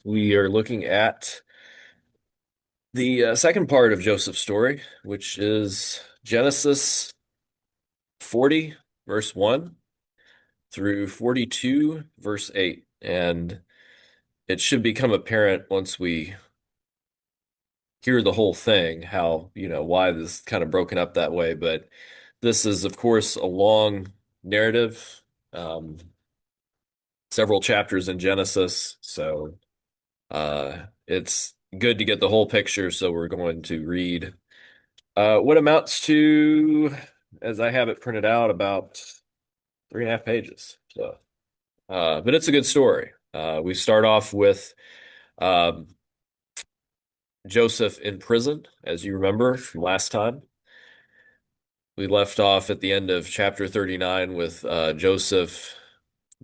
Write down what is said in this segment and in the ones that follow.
We are looking at the second part of Joseph's story, which is Genesis 40, verse 1 through 42, verse 8. And it should become apparent once we hear the whole thing, how, why this is kind of broken up that way. But this is, of course, a long narrative, um, several chapters in Genesis. So it's good to get the whole picture. So we're going to read what amounts to, as I have it printed out, about 3.5 pages. So, but it's a good story. We start off with um, Joseph in prison, as you remember from last time. We left off at the end of chapter 39 with Joseph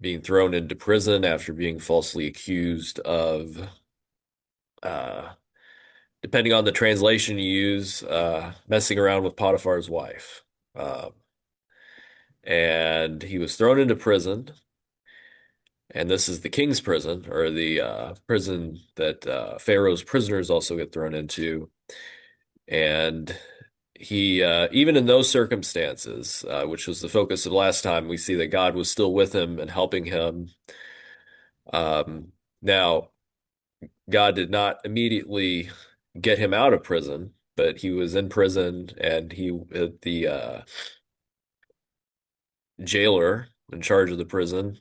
being thrown into prison after being falsely accused of, uh, depending on the translation you use, messing around with Potiphar's wife. Uh, and he was thrown into prison. And this is the king's prison, or the prison that Pharaoh's prisoners also get thrown into. And he, even in those circumstances, which was the focus of last time, we see that God was still with him and helping him. Now, God did not immediately get him out of prison, but he was in prison, and the jailer in charge of the prison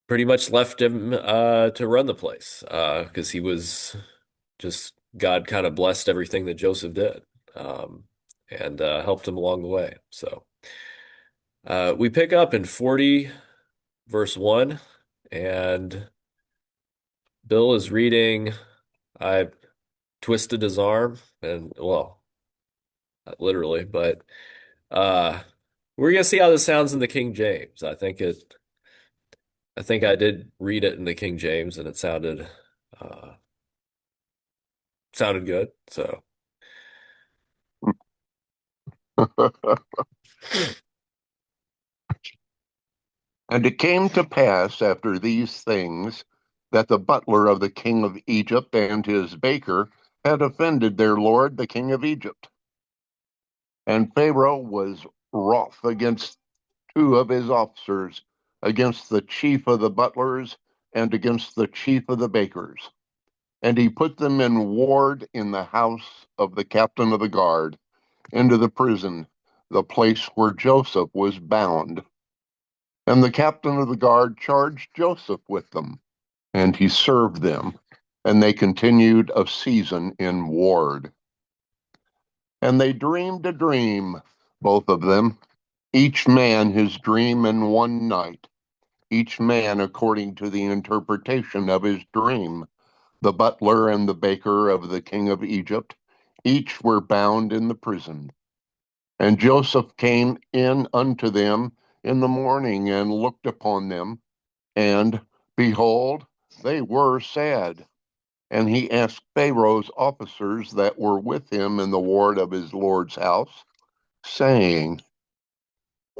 pretty much left him to run the place because he was just God kind of blessed everything that Joseph did um, and helped him along the way. So we pick up in 40 verse 1, and Bill is reading. I twisted his arm, and well, not literally, but uh, we're gonna see how this sounds in the King James. I think I did read it in the King James, and it uh, sounded good. So. And it came to pass after these things that the butler of the king of Egypt and his baker had offended their lord, the king of Egypt. And Pharaoh was wroth against two of his officers, against the chief of the butlers and against the chief of the bakers. And he put them in ward in the house of the captain of the guard, into the prison, the place where Joseph was bound. And the captain of the guard charged Joseph with them, and he served them, and they continued a season in ward. And they dreamed a dream, both of them, each man his dream in one night, each man according to the interpretation of his dream. The butler and the baker of the king of Egypt, each were bound in the prison. And Joseph came in unto them in the morning and looked upon them, and behold, they were sad. And he asked Pharaoh's officers that were with him in the ward of his lord's house, saying,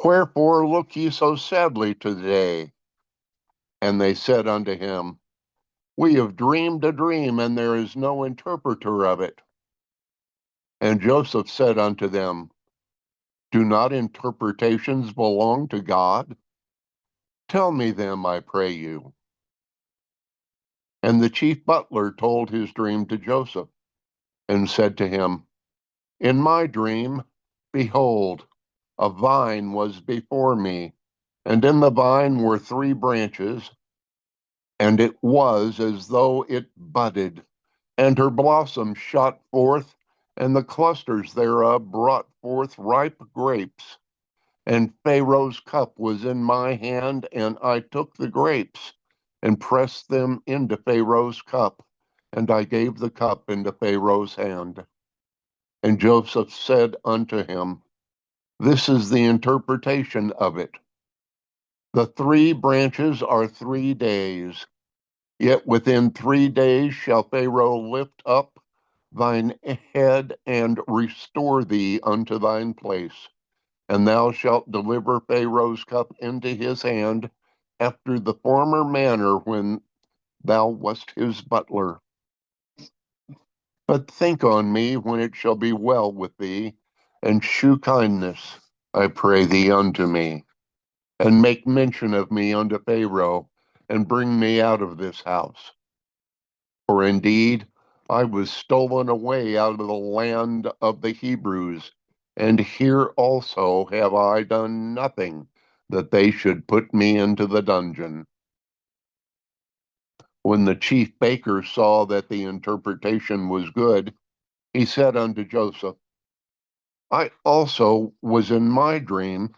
Wherefore look ye so sadly today? And they said unto him, We have dreamed a dream, and there is no interpreter of it. And Joseph said unto them, Do not interpretations belong to God? Tell me them, I pray you. And the chief butler told his dream to Joseph, and said to him, In my dream, behold, a vine was before me, and in the vine were three branches, and it was as though it budded, and her blossoms shot forth, and the clusters thereof brought forth ripe grapes. And Pharaoh's cup was in my hand, and I took the grapes, and pressed them into Pharaoh's cup, and I gave the cup into Pharaoh's hand. And Joseph said unto him, This is the interpretation of it. The three branches are 3 days, yet within 3 days shall Pharaoh lift up thine head and restore thee unto thine place. And thou shalt deliver Pharaoh's cup into his hand after the former manner when thou wast his butler. But think on me when it shall be well with thee, and shew kindness, I pray thee, unto me, and make mention of me unto Pharaoh, and bring me out of this house. For indeed I was stolen away out of the land of the Hebrews, and here also have I done nothing that they should put me into the dungeon. When the chief baker saw that the interpretation was good, he said unto Joseph, I also was in my dream,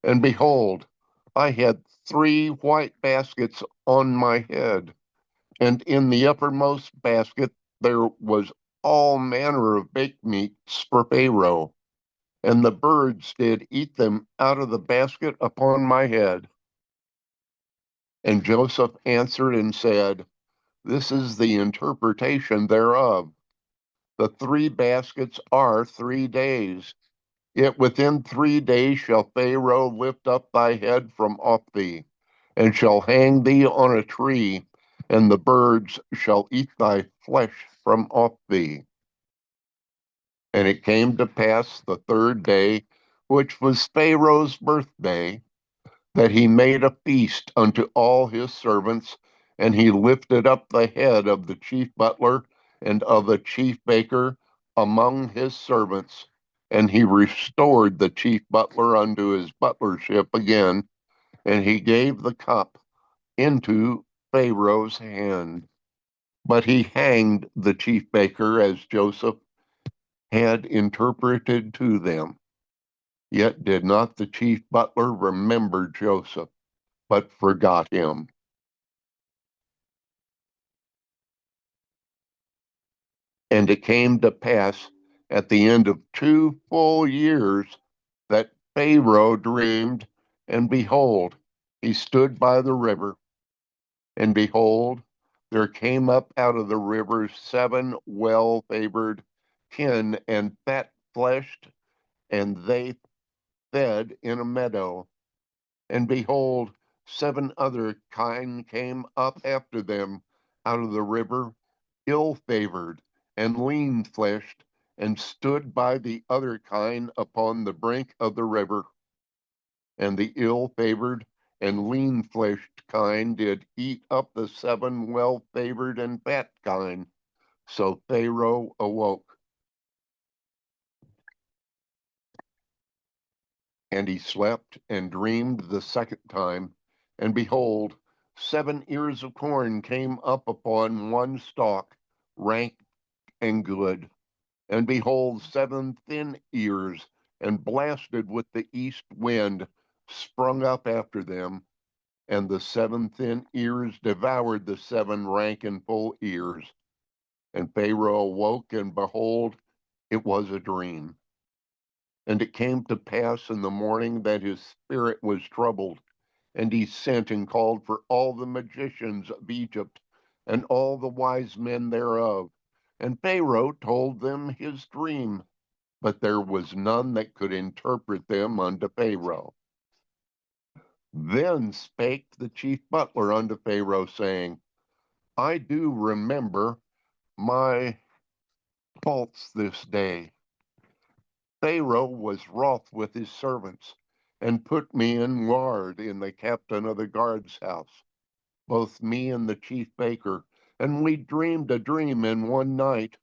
and behold, I had 3 white baskets on my head, and in the uppermost basket there was all manner of baked meats for Pharaoh, and the birds did eat them out of the basket upon my head. And Joseph answered and said, This is the interpretation thereof. The 3 baskets are 3 days. Yet within 3 days shall Pharaoh lift up thy head from off thee, and shall hang thee on a tree, and the birds shall eat thy flesh from off thee. And it came to pass the 3rd day, which was Pharaoh's birthday, that he made a feast unto all his servants, and he lifted up the head of the chief butler and of the chief baker among his servants, and he restored the chief butler unto his butlership again, and he gave the cup into Pharaoh's hand. But he hanged the chief baker as Joseph had interpreted to them. Yet did not the chief butler remember Joseph, but forgot him. And it came to pass at the end of 2 full years that Pharaoh dreamed, and behold, he stood by the river, and behold, there came up out of the river 7 well-favored, kin and fat-fleshed, and they fed in a meadow. And behold, 7 other kine came up after them out of the river, ill-favored and lean-fleshed, and stood by the other kine upon the brink of the river. And the ill-favored and lean-fleshed kine did eat up the 7 well-favored and fat kine. So Pharaoh awoke, and he slept and dreamed the second time. And behold, 7 ears of corn came up upon one stalk, rank and good. And behold, 7 thin ears, and blasted with the east wind, sprung up after them. And the 7 thin ears devoured the 7 rank and full ears. And Pharaoh awoke, and behold, it was a dream. And it came to pass in the morning that his spirit was troubled, and he sent and called for all the magicians of Egypt and all the wise men thereof. And Pharaoh told them his dream, but there was none that could interpret them unto Pharaoh. Then spake the chief butler unto Pharaoh, saying, I do remember my faults this day. Pharaoh was wroth with his servants, and put me in guard in the captain of the guard's house, both me and the chief baker. And we dreamed a dream in one night,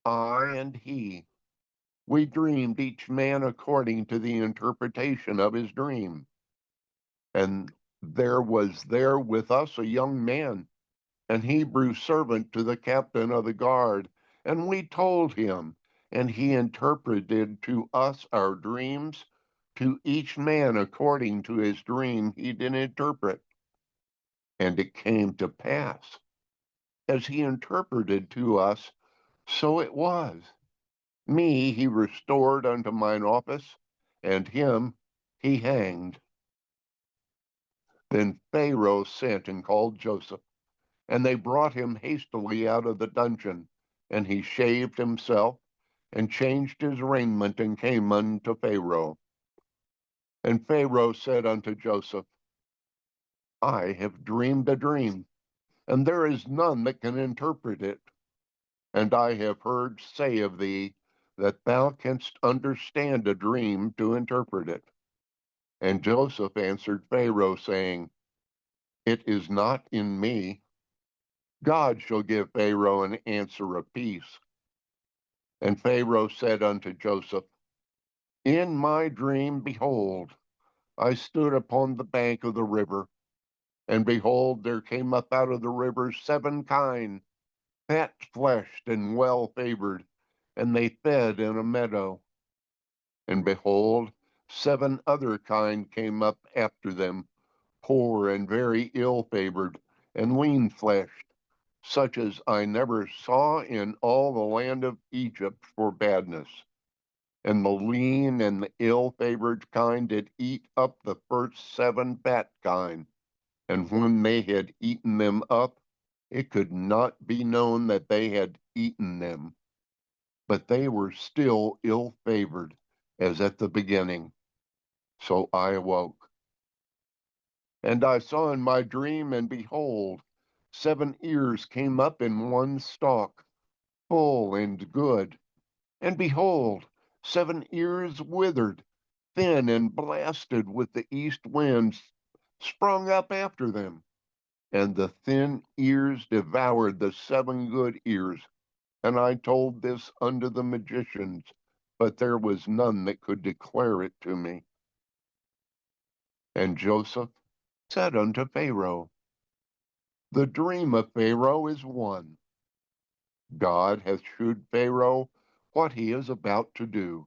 I and he. We dreamed each man according to the interpretation of his dream. And there was there with us a young man, an Hebrew servant to the captain of the guard. And we told him, and he interpreted to us our dreams, to each man according to his dream he did interpret. And it came to pass, as he interpreted to us, so it was. Me he restored unto mine office, and him he hanged. Then Pharaoh sent and called Joseph, and they brought him hastily out of the dungeon. And he shaved himself, and changed his raiment, and came unto Pharaoh. And Pharaoh said unto Joseph, I have dreamed a dream, and there is none that can interpret it. And I have heard say of thee that thou canst understand a dream to interpret it. And Joseph answered Pharaoh, saying, It is not in me. God shall give Pharaoh an answer of peace. And Pharaoh said unto Joseph, In my dream, behold, I stood upon the bank of the river, and behold, there came up out of the river 7 kine, fat-fleshed and well-favored, and they fed in a meadow. And behold, 7 other kine came up after them, poor and very ill-favored, and lean-fleshed, such as I never saw in all the land of Egypt for badness. And the lean and the ill-favored kine did eat up the first 7 fat kine. And when they had eaten them up, it could not be known that they had eaten them, but they were still ill-favored, as at the beginning. So I awoke. And I saw in my dream, and behold, 7 ears came up in one stalk, full and good. And behold, 7 ears withered, thin and blasted with the east winds, sprung up after them. And the thin ears devoured the 7 good ears. And I told this unto the magicians, but there was none that could declare it to me. And Joseph said unto Pharaoh, The dream of Pharaoh is one. God hath shewed Pharaoh what he is about to do.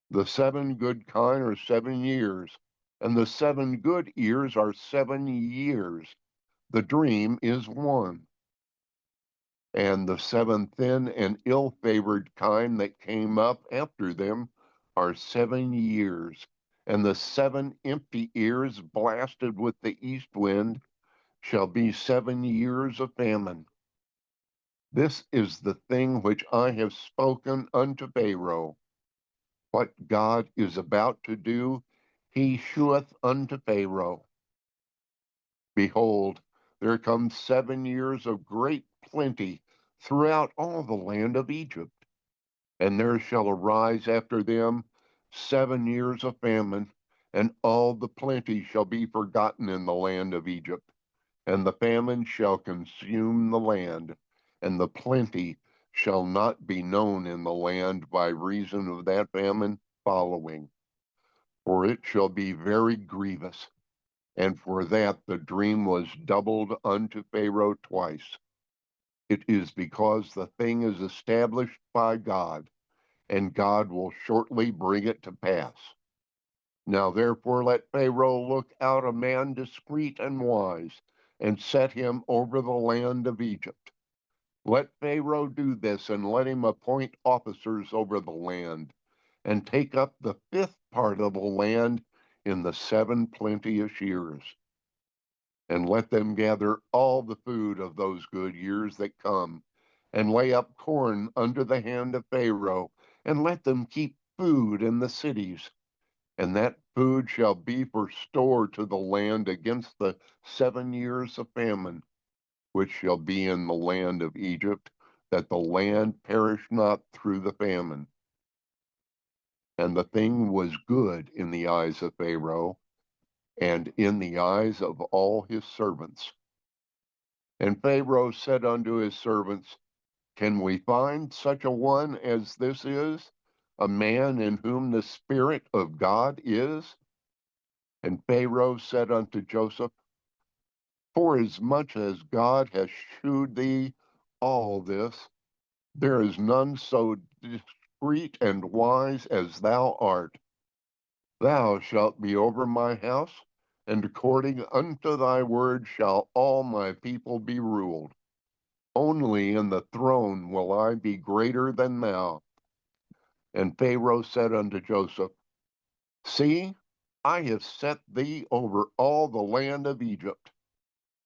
The 7 good kine are 7 years, and the 7 good ears are 7 years. The dream is one. And the 7 thin and ill-favored kine that came up after them are 7 years. And the 7 empty ears blasted with the east wind shall be 7 years of famine. This is the thing which I have spoken unto Pharaoh. What God is about to do, he sheweth unto Pharaoh. Behold, there come 7 years of great plenty throughout all the land of Egypt. And there shall arise after them 7 years of famine, and all the plenty shall be forgotten in the land of Egypt. And the famine shall consume the land, and the plenty shall not be known in the land by reason of that famine following. For it shall be very grievous, and for that the dream was doubled unto Pharaoh twice. It is because the thing is established by God, and God will shortly bring it to pass. Now therefore let Pharaoh look out a man discreet and wise, and set him over the land of Egypt. Let Pharaoh do this, and let him appoint officers over the land, and take up the 5th part of the land in the 7 plenteous years. And let them gather all the food of those good years that come, and lay up corn under the hand of Pharaoh, and let them keep food in the cities. And that food shall be for store to the land against the 7 years of famine, which shall be in the land of Egypt, that the land perish not through the famine. And the thing was good in the eyes of Pharaoh, and in the eyes of all his servants. And Pharaoh said unto his servants, Can we find such a one as this is, a man in whom the Spirit of God is? And Pharaoh said unto Joseph, Forasmuch as God hath shewed thee all this, there is none so discreet and wise as thou art. Thou shalt be over my house, and according unto thy word shall all my people be ruled. Only in the throne will I be greater than thou. And Pharaoh said unto Joseph, See, I have set thee over all the land of Egypt.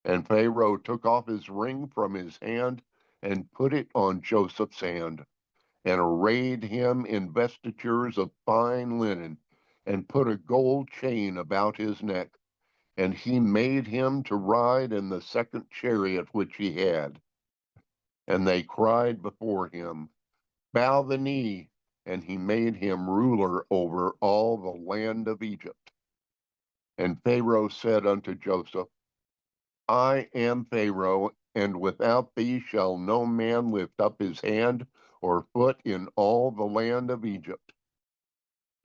And Pharaoh took off his ring from his hand, and put it on Joseph's hand, and arrayed him in vestitures of fine linen, and put a gold chain about his neck. And he made him to ride in the second chariot which he had. And they cried before him, Bow the knee. And he made him ruler over all the land of Egypt. And Pharaoh said unto Joseph, I am Pharaoh, and without thee shall no man lift up his hand or foot in all the land of Egypt.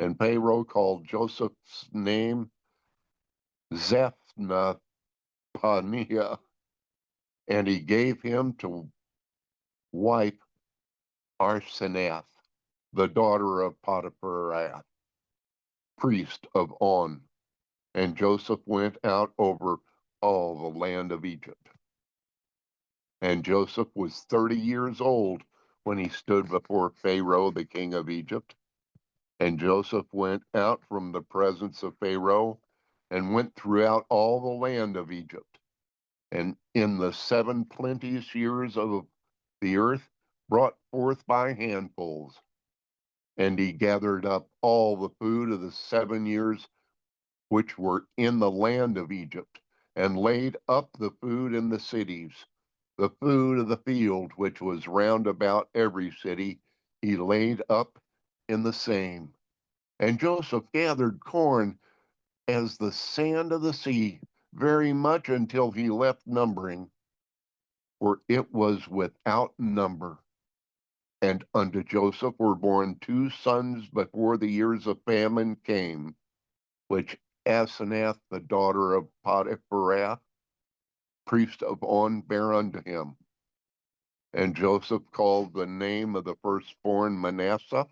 And Pharaoh called Joseph's name Zephnath Paneah, and he gave him to wife Arsenoth, the daughter of Potiphar, priest of On. And Joseph went out over all the land of Egypt. And Joseph was 30 years old when he stood before Pharaoh, the king of Egypt. And Joseph went out from the presence of Pharaoh and went throughout all the land of Egypt. And in the 7 plenteous years of the earth, brought forth by handfuls. And he gathered up all the food of the 7 years which were in the land of Egypt, and laid up the food in the cities. The food of the field, which was round about every city, he laid up in the same. And Joseph gathered corn as the sand of the sea, very much until he left numbering, for it was without number. And unto Joseph were born 2 sons before the years of famine came, which Asenath, the daughter of Potiphar, priest of On, bare unto him. And Joseph called the name of the firstborn Manasseh,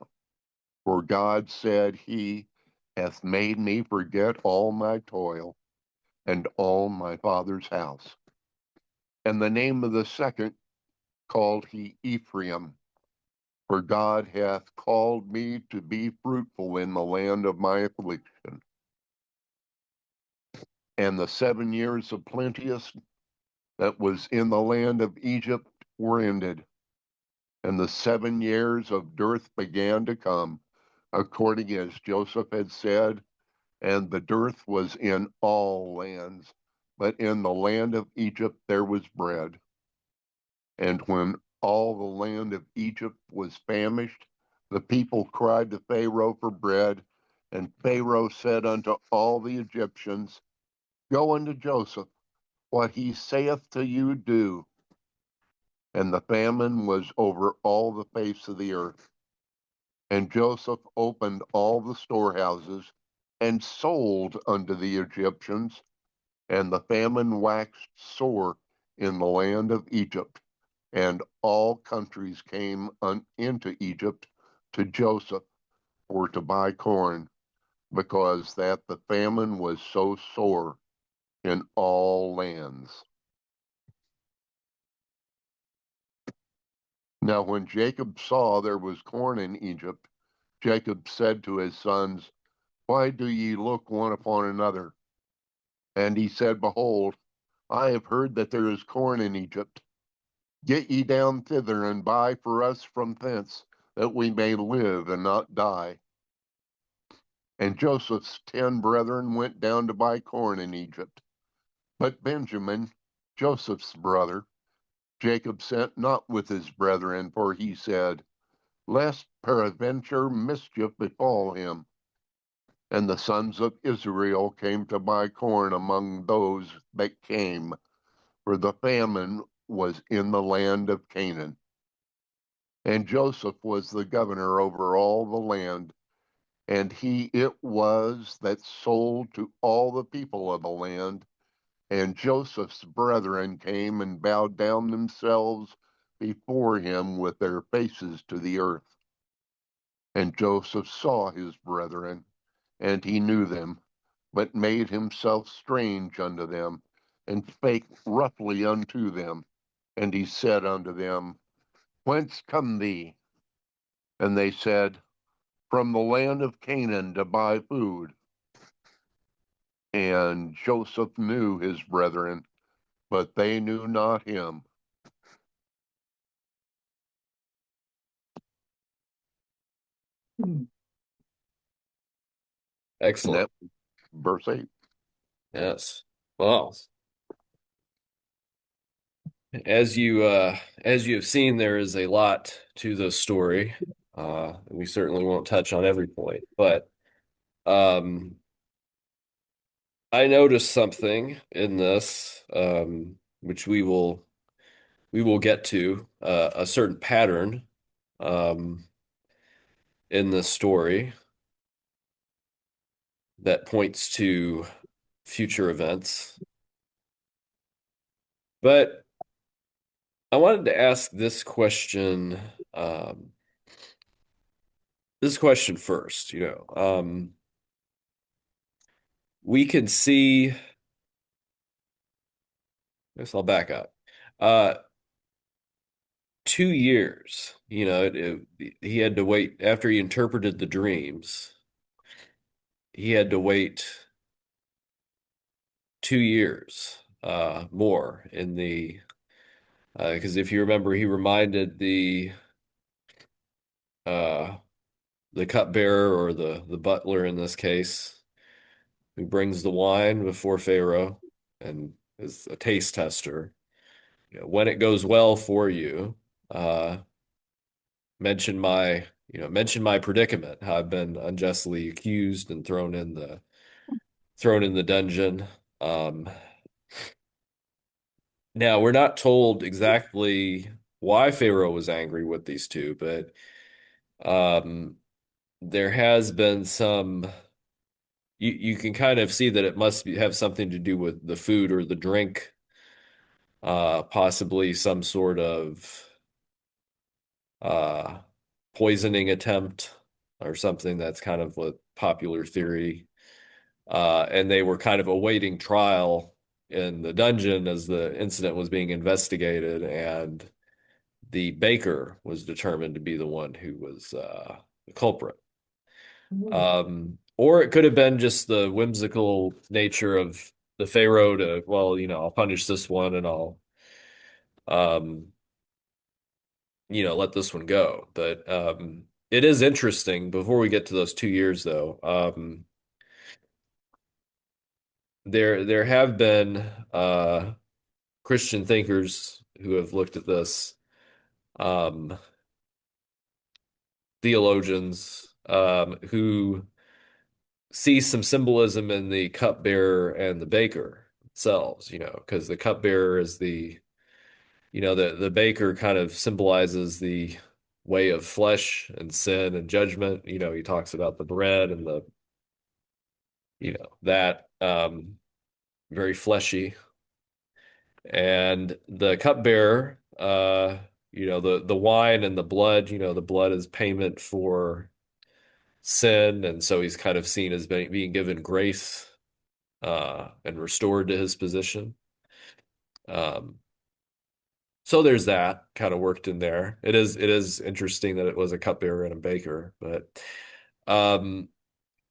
for God said, He hath made me forget all my toil and all my father's house. And the name of the second called he Ephraim, for God hath called me to be fruitful in the land of my affliction. And the 7 years of plenteous that was in the land of Egypt were ended, and the 7 years of dearth began to come, according as Joseph had said, and the dearth was in all lands, but in the land of Egypt there was bread. And when all the land of Egypt was famished, the people cried to Pharaoh for bread, and Pharaoh said unto all the Egyptians, Go unto Joseph, what he saith to you do. And the famine was over all the face of the earth. And Joseph opened all the storehouses and sold unto the Egyptians, and the famine waxed sore in the land of Egypt. And all countries came into Egypt to Joseph for to buy corn, because that the famine was so sore in all lands. Now, when Jacob saw there was corn in Egypt, Jacob said to his sons, Why do ye look one upon another? And he said, Behold, I have heard that there is corn in Egypt. Get ye down thither and buy for us from thence, that we may live and not die. And Joseph's 10 brethren went down to buy corn in Egypt. But Benjamin, Joseph's brother, Jacob sent not with his brethren, for he said, Lest peradventure mischief befall him. And the sons of Israel came to buy corn among those that came, for the famine was in the land of Canaan. And Joseph was the governor over all the land, and he it was that sold to all the people of the land. And Joseph's brethren came and bowed down themselves before him with their faces to the earth. And Joseph saw his brethren, and he knew them, but made himself strange unto them, and spake roughly unto them. And he said unto them, Whence come thee? And they said, From the land of Canaan to buy food. And Joseph knew his brethren, but they knew not him. And Excellent. that verse 8. Yes. Well, as you have seen, there is a lot to the story. We certainly won't touch on every point, but um, I noticed something in this, which we will get to a certain pattern um, in the story that points to future events. But I wanted to ask um, this question first. We can see. I guess I'll back up. Uh, 2 years. He had to wait after he interpreted the dreams. He had to wait 2 years more in the because if you remember, he reminded uh, the cupbearer or the butler in this case, who brings the wine before Pharaoh and is a taste tester. When it goes well for you, uh, mention my predicament, how I've been unjustly accused and thrown in the dungeon. Um, Now we're not told exactly why Pharaoh was angry with these two, but um, there has been some. You can kind of see that it have something to do with the food or the drink, possibly some sort of uh, poisoning attempt or something. That's kind of what popular theory. And they were kind of awaiting trial in the dungeon as the incident was being investigated, and the baker was determined to be the one who was the culprit. Or it could have been just the whimsical nature of the Pharaoh to, well, I'll punish this one and um, let this one go. But it is interesting. Before we get to those 2 years, though, there have been Christian thinkers who have looked at this, um, theologians who see some symbolism in the cupbearer and the baker themselves, because the cupbearer is the baker kind of symbolizes the way of flesh and sin and judgment. He talks about the bread and that very fleshy. And the cupbearer, the wine and the blood, the blood is payment for sin. And so he's kind of seen as being given grace and restored to his position. Um, so there's that kind of worked in there. It is interesting that it was a cupbearer and a baker, but um,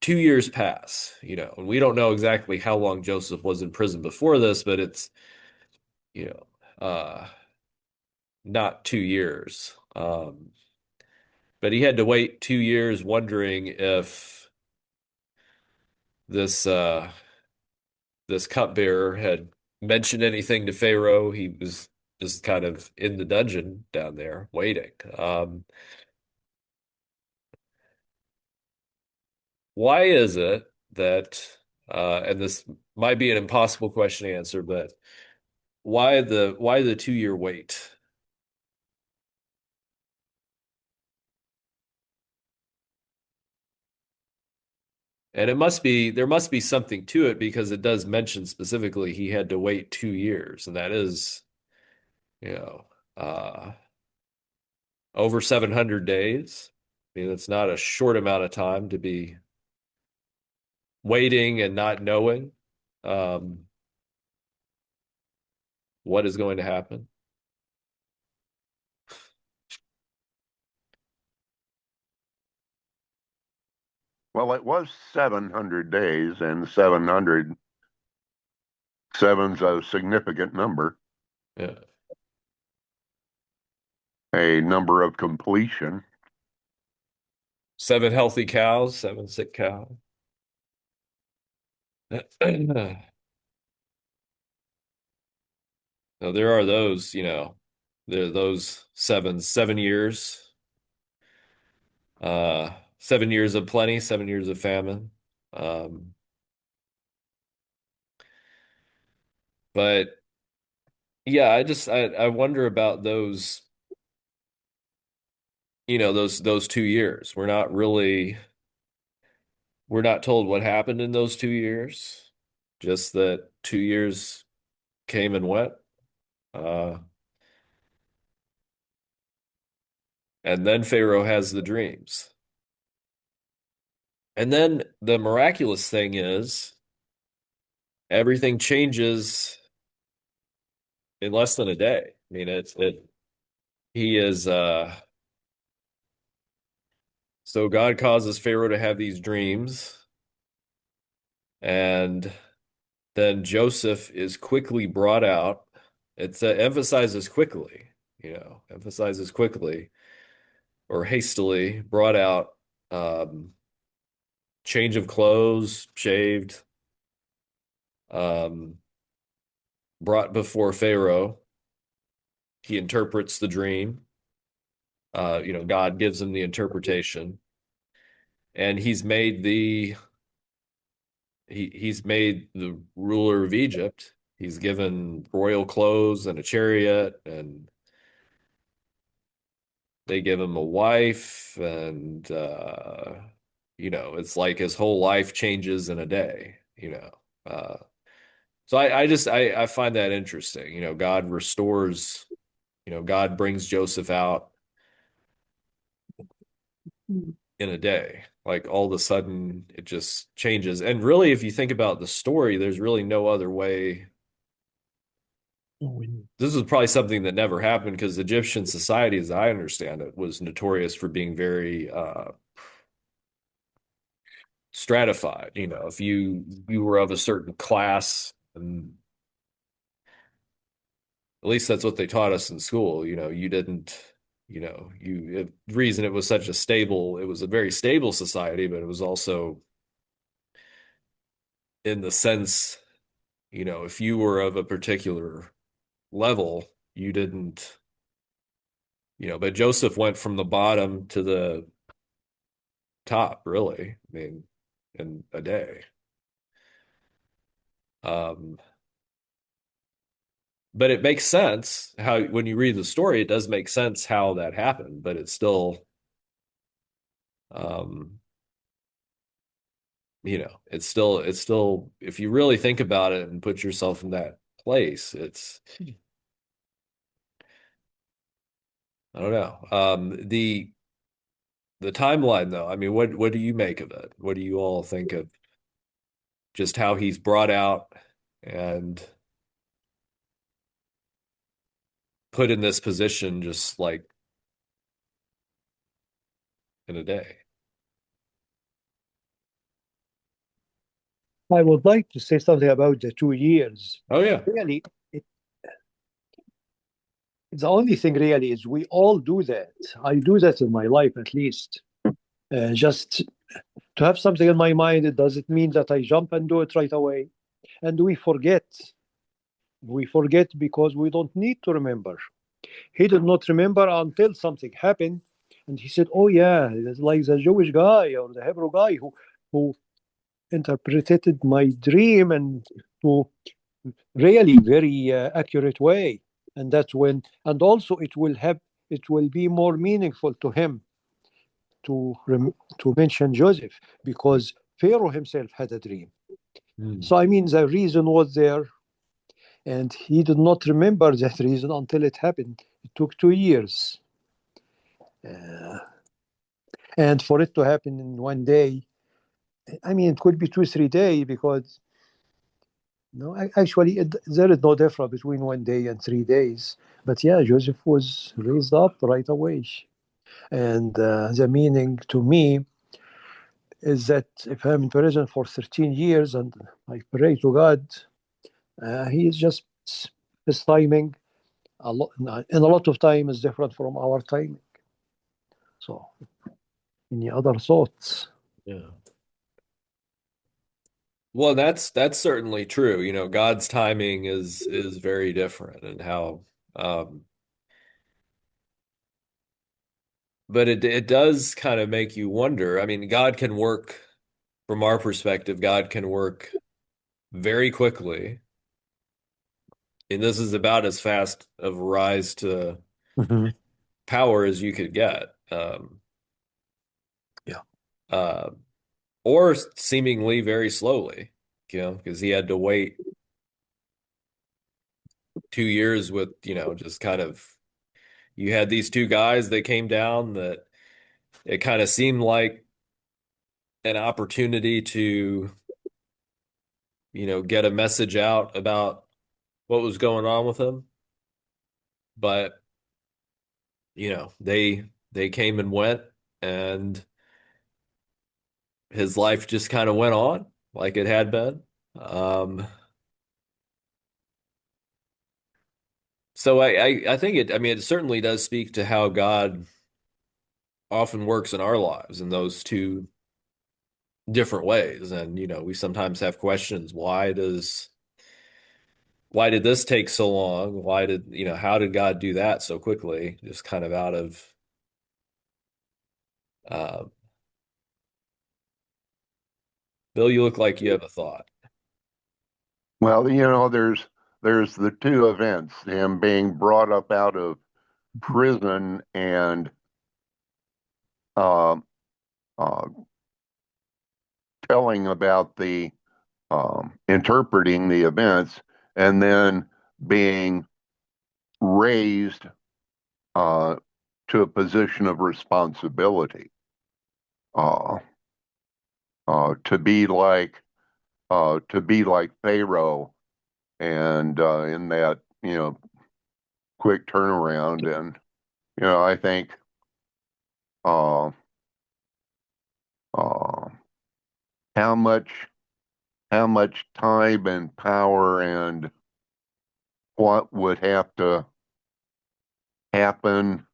2 years pass, and we don't know exactly how long Joseph was in prison before this, but it's you know not 2 years. But he had to wait 2 years, wondering if this this cupbearer had mentioned anything to Pharaoh. He was just kind of in the dungeon down there waiting. Why is it that, and this might be an impossible question to answer, but why the 2 year wait? And there must be something to it because it does mention specifically he had to wait 2 years, and that is, you know, uh, over 700 days. I mean, it's not a short amount of time to be waiting and not knowing um, what is going to happen. Well, it was 700 days, and 700 seven's a significant number, Yeah. a number of completion. 7 healthy cows, 7 sick cows. Now, there are those, there are those 7 years, 7 years of plenty, 7 years of famine. Um, but yeah, I wonder about those, those 2 years. We're not told what happened in those 2 years, just that 2 years came and went. Uh, and then Pharaoh has the dreams. And then the miraculous thing is everything changes in less than a day. I mean, he is, so God causes Pharaoh to have these dreams, and then Joseph is quickly brought out. It emphasizes quickly, emphasizes quickly or hastily brought out, um, change of clothes, shaved, um, brought before Pharaoh. He interprets the dream. God gives him the interpretation, and he's made the ruler of Egypt. He's given royal clothes and a chariot, and they give him a wife, and it's like his whole life changes in a day. Uh, so I find that interesting. God restores, God brings Joseph out in a day. Like all of a sudden it just changes. And really, if you think about the story, there's really no other way. This was probably something that never happened because Egyptian society, as I understand it, was notorious for being very stratified. If you were of a certain class, and at least that's what they taught us in school, you didn't, the reason it was such it was a very stable society, but it was also in the sense, if you were of a particular level, you didn't, but Joseph went from the bottom to the top, really. I mean, in a day. Um, but it makes sense how, when you read the story, it does make sense how that happened, but um, it's still, if you really think about it and put yourself in that place, I don't know. The timeline, though, I mean, what do you make of it? What do you all think of just how he's brought out and put in this position just like in a day? I would like to say something about the 2 years. Oh yeah. Really, it, the only thing really is we all do that. I do that in my life at least. Just to have something in my mind, it doesn't mean that I jump and do it right away. And we forget. We forget because we don't need to remember. He did not remember until something happened. And he said, oh, yeah, it's like the Jewish guy or the Hebrew guy who interpreted my dream and to really very accurate way. And that's when, and also it will be more meaningful to him to mention Joseph because Pharaoh himself had a dream. Hmm. So I mean, the reason was there, and he did not remember that reason until it happened. It took 2 years, uh, and for it to happen in one day, I mean, it could be 2 3 days because no, actually, there is no difference between one day and 3 days. But yeah, Joseph was raised up right away. And the meaning to me is that if I'm in prison for 13 years and I pray to God, He is just His timing. And a lot of time is different from our timing. So, any other thoughts? Yeah. Well, that's certainly true. You know, God's timing is very different and how um but it does kind of make you wonder. I mean, God can work from our perspective, God can work very quickly. And this is about as fast of a rise to Mhm. power as you could get. Yeah. Uh, or seemingly very slowly, you know, because he had to wait 2 years with, you know, just kind of you had these two guys that came down that it kind of seemed like an opportunity to, you know, get a message out about what was going on with him. But, you know, they came and went and his life just kind of went on like it had been. Um, so I think it, I mean, it certainly does speak to how God often works in our lives in those two different ways. And, you know, we sometimes have questions. Why did this take so long? Why did, you know, how did God do that so quickly? Just kind of out of, uh, Bill, you look like you have a thought. Well, there's the two events, him being brought up out of prison and um, uh, telling about the interpreting the events, and then being raised uh, to a position of responsibility, uh, to be like Pharaoh, and in that quick turnaround, and I think uh, uh, how much time and power and what would have to happen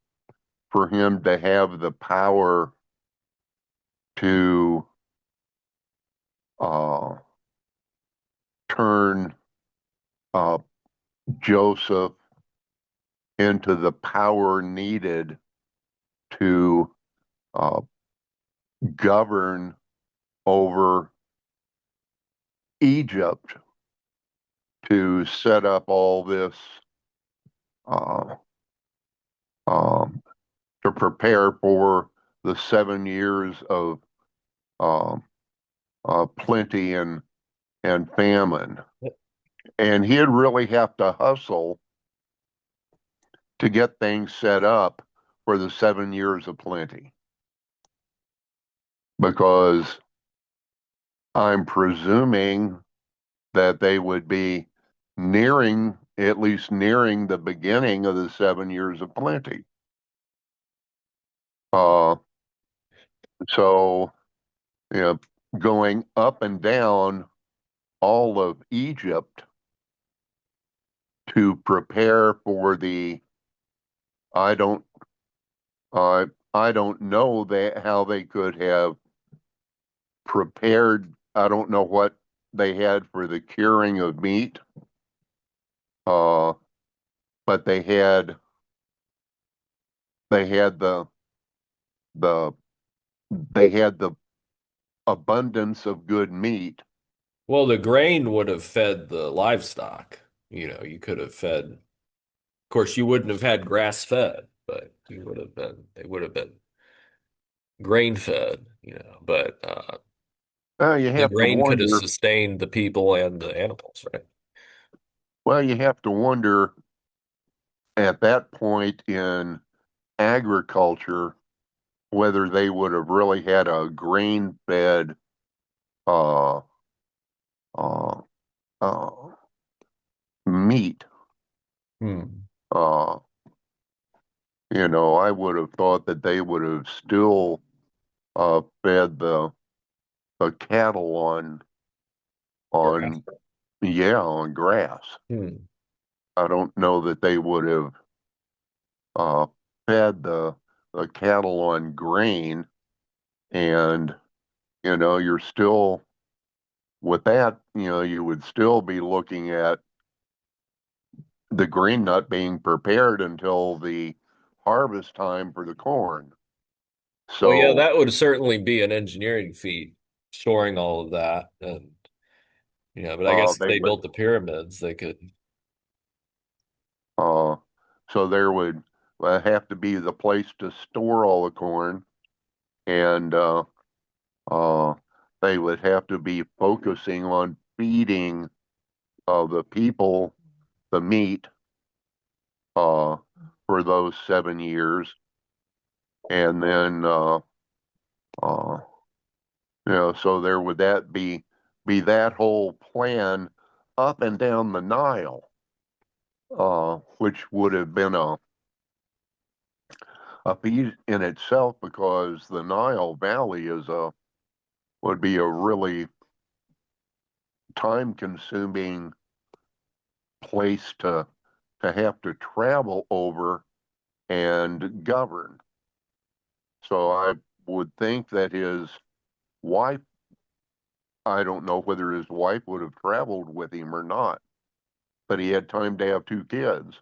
for him to have the power to uh, turn uh, Joseph into the power needed to uh, govern over Egypt, to set up all this, uh, um, to prepare for the 7 years of uh, plenty and famine. And he'd really have to hustle to get things set up for the 7 years of plenty, because I'm presuming that they would be at least nearing the beginning of the 7 years of plenty. Uh, so, you know, going up and down all of Egypt to prepare for the, I don't, I don't know how they could have prepared. I don't know what they had for the curing of meat, uh, but they had the they had the abundance of good meat. Well, the grain would have fed the livestock. You know, you could have fed, of course, you wouldn't have had grass fed, but they would have been grain fed, you know, but You the have to grain could have wonder. sustained the people and the animals, right? Well, you have to wonder at that point in agriculture whether they would have really had a grain-fed uh, uh, uh, meat. Hmm. Uh, I would have thought that they would have still fed the cattle Grass. on on grass. Hmm. I don't know that they would have uh, fed the cattle on grain, and you're still with that, you would still be looking at the green nut being prepared until the harvest time for the corn. Well, yeah, So that would certainly be an engineering feat, storing all of that. And, but I guess if they they would, built the pyramids, they could. uh, so there would have to be the place to store all the corn, and uh, they would have to be focusing on feeding the people the meat uh, for those 7 years, and then uh, so there would that be that whole plan up and down the Nile, which would have been a feat in itself because the Nile Valley would be a really time consuming place to have to travel over and govern. So I would think that his wife, I don't know whether his wife would have traveled with him or not, but he had time to have two kids.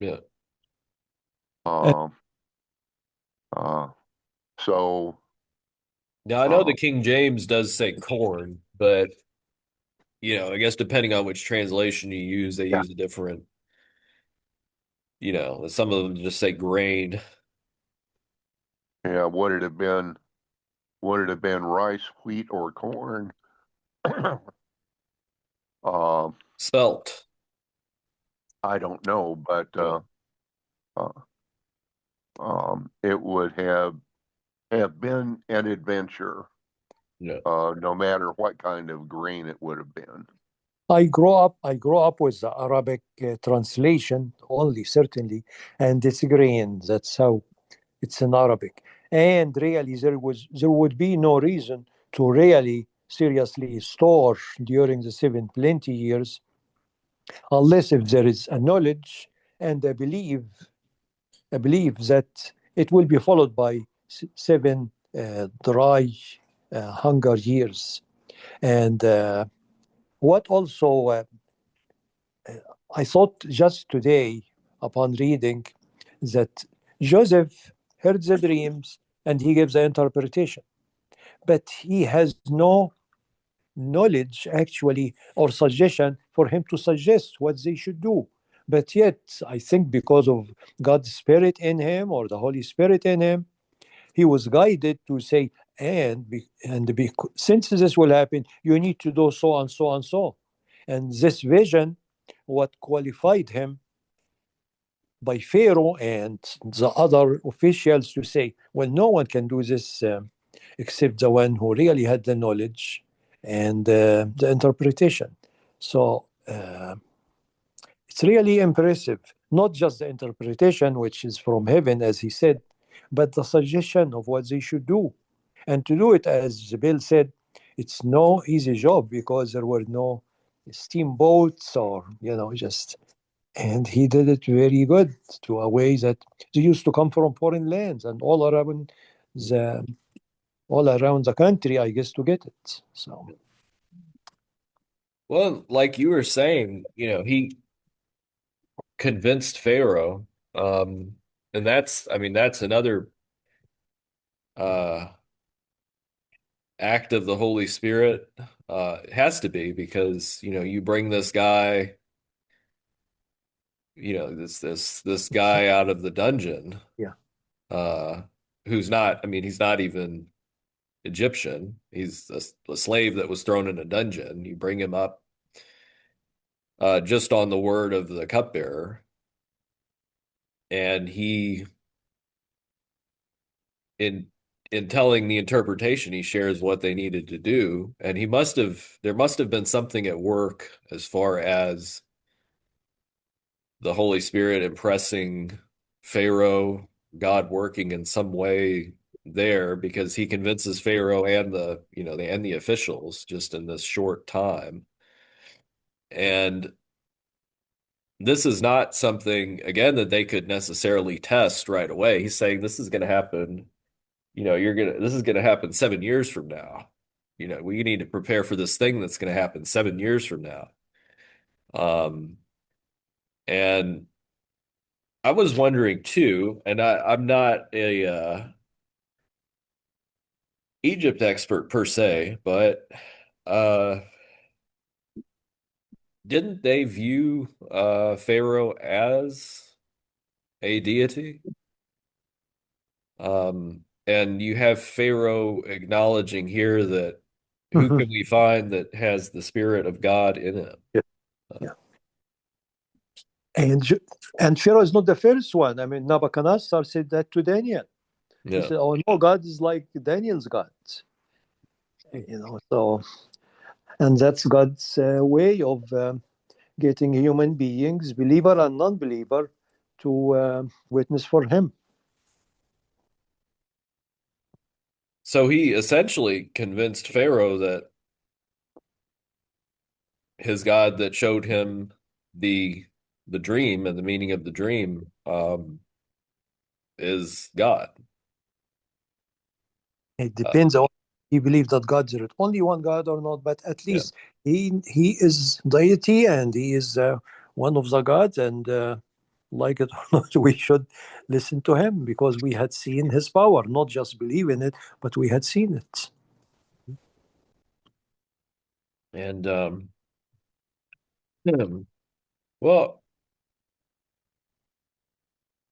Yeah. Uh, Um, uh, so, Now I know the uh, King James does say corn, but I guess depending on which translation you use, they yeah, use a different, some of them just say grain. yeah, would it have been rice, wheat, or corn? um, Spelt. I don't know, but Yeah. uh, it would have been an adventure, Yeah. no matter what kind of grain it would have been. I grew up with the Arabic translation only, certainly, and it's grain. That's how it's in Arabic. And really, there would be no reason to really seriously store during the 7 plenty years, unless if there is a knowledge and a belief that it will be followed by seven dry hunger years. And what also I thought just today upon reading that Joseph heard the dreams and he gives the interpretation, but he has no knowledge actually or suggestion for him to suggest what they should do. But yet, I think because of God's Spirit in him or the Holy Spirit in him, he was guided to say, since this will happen, you need to do so and so and so. And this vision, what qualified him by Pharaoh and the other officials to say, well, no one can do this except the one who really had the knowledge and the interpretation. So it's really impressive, not just the interpretation, which is from heaven, as he said, but the suggestion of what they should do. And to do it, as Bill said, it's no easy job because there were no steamboats or, just and he did it very good to a way that they used to come from foreign lands and the all around the country, I guess, to get it. So Well, like you were saying, he convinced Pharaoh. Um, and I mean, that's another uh act of the Holy Spirit. It has to be because, you bring this guy, this guy out of the dungeon, yeah, uh, who's not, I mean, he's not even Egyptian. He's a slave that was thrown in a dungeon. You bring him up just on the word of the cupbearer, and he in in telling the interpretation, he shares what they needed to do, and there must have been something at work as far as the Holy Spirit impressing Pharaoh, God working in some way there because he convinces Pharaoh and the officials just in this short time. And this is not something again that they could necessarily test right away. He's saying this is going to happen, this is going to happen 7 years from now. we need to prepare for this thing that's going to happen 7 years from now. Um, and I was wondering too, and I'm not a Egypt expert per se, but uh, didn't they view Pharaoh as a deity? And you have Pharaoh acknowledging here that who Mhm. can we find that has the spirit of God in him? Yeah, Uh, yeah. And and Pharaoh is not the first one. I mean, Nebuchadnezzar said that to Daniel. He yeah. said, "Oh no, God is like Daniel's God." So and that's God's way of getting human beings, believer and non-believer, to witness for Him. So he essentially convinced Pharaoh that his God that showed him the the dream and the meaning of the dream is God. It Uh, depends on he believes that God is only one God or not, but at yeah. least he is deity and he is one of the gods, and like it or not, we should listen to him because we had seen his power, not just believe in it, but we had seen it. And well,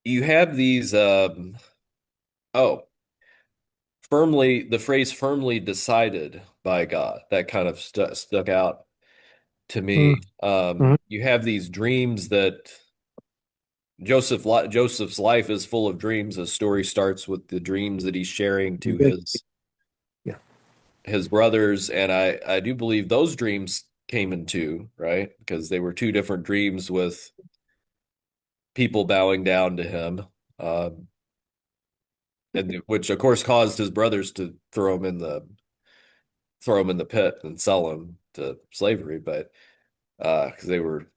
you have these oh, firmly the phrase firmly decided by God. That kind of stuck out to Mm, me. mhm. You have these dreams that Joseph's life is full of dreams. The story starts with the dreams that he's sharing to Yeah. his brothers, and I do believe those dreams came in two, right? Because they were two different dreams with people bowing down to him, and which of course caused his brothers to throw him in the pit and sell him to slavery, but because they were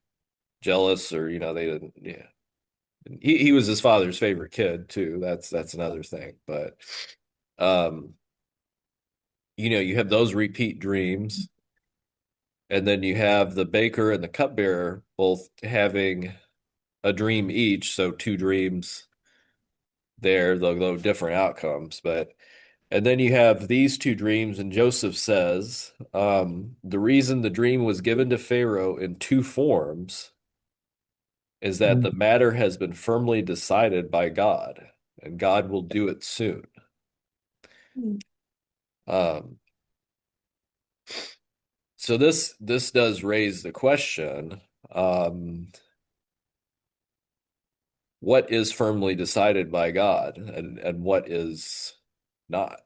jealous, or they didn't. Yeah, he was his father's favorite kid too. That's another thing, but um, you have those repeat dreams, and then you have the baker and the cupbearer both having a dream each, so two dreams there, though different outcomes. But and then you have these two dreams, and Joseph says the reason the dream was given to Pharaoh in two forms is that Mm. the matter has been firmly decided by God, and God will do it soon. Um, so this does raise the question, um, what is firmly decided by God, and what is not?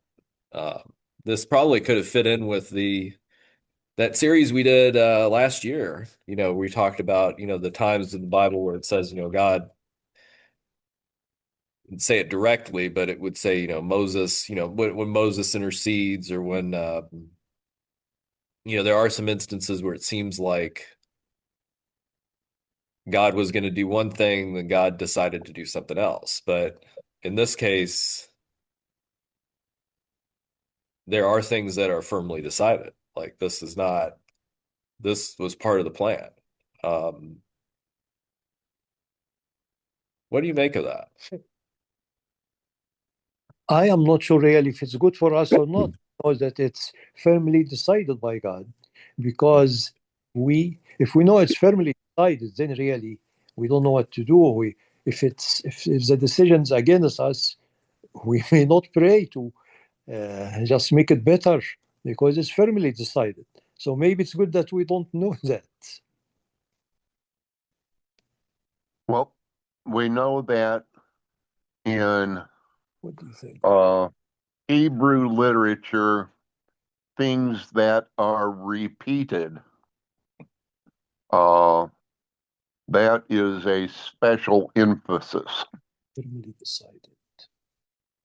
This probably could have fit in with the that series we did last year. We talked about the times in the Bible where it says God would say it directly, but it would say Moses, when Moses intercedes, or when there are some instances where it seems like God was going to do one thing, then God decided to do something else. But in this case, there are things that are firmly decided. Like this was part of the plan. Um, what do you make of that? I am not sure really if it's good for us or not, or that it's firmly decided by God. Because if we know it's firmly decided, then really we don't know what to do. If the decision's against us, we may not pray to just make it better because it's firmly decided. So maybe it's good that we don't know that. Well, we know that in What do you think? uh, Hebrew literature, things that are repeated, uh, that is a special emphasis. Firmly decided.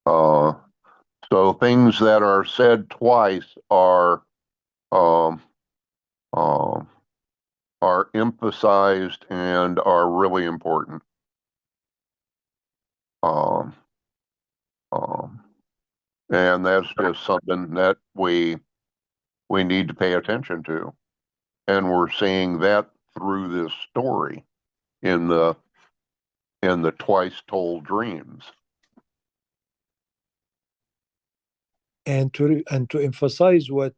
Uh, so things that are said twice um, um, are emphasized and are really important. Um, um, and that's just something that we we need to pay attention to. And we're seeing that through this story in the twice told dreams. And to emphasize what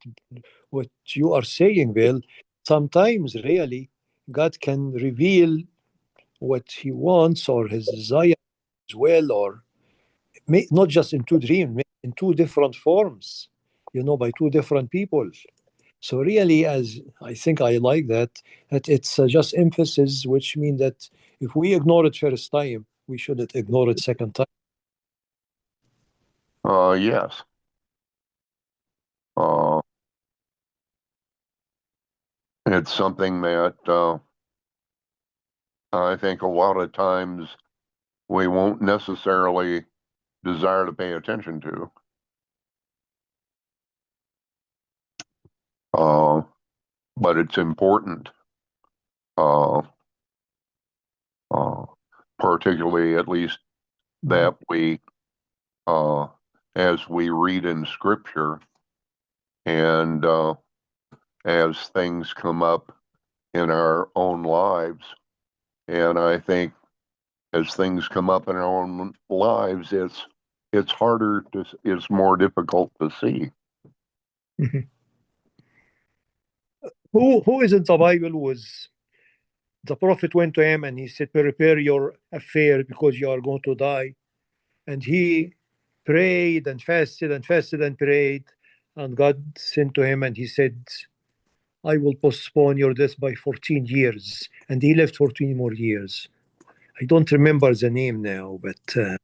you are saying, Bill, sometimes really God can reveal what He wants or His desire as well, or not just in two dreams, in two different forms, by two different people. So really, as I think I like that it's just emphasis, which means that if we ignore it first time, we shouldn't ignore it second time. Yes. Uh, it's something that I think a lot of times we won't necessarily desire to pay attention to. Uh, but it's important, uh, uh, particularly at least Mhm. that uh, as we read in Scripture and as things come up in our own lives. And I think as things come up in our own lives, it's more difficult to see. Mhm. Who is in the Bible was the prophet went to him and he said, "Prepare your affair because you are going to die." And he prayed and fasted and fasted and prayed, and God sent to him and he said, "I will postpone your death by 14 years." And he lived 14 more years. I don't remember the name now, but I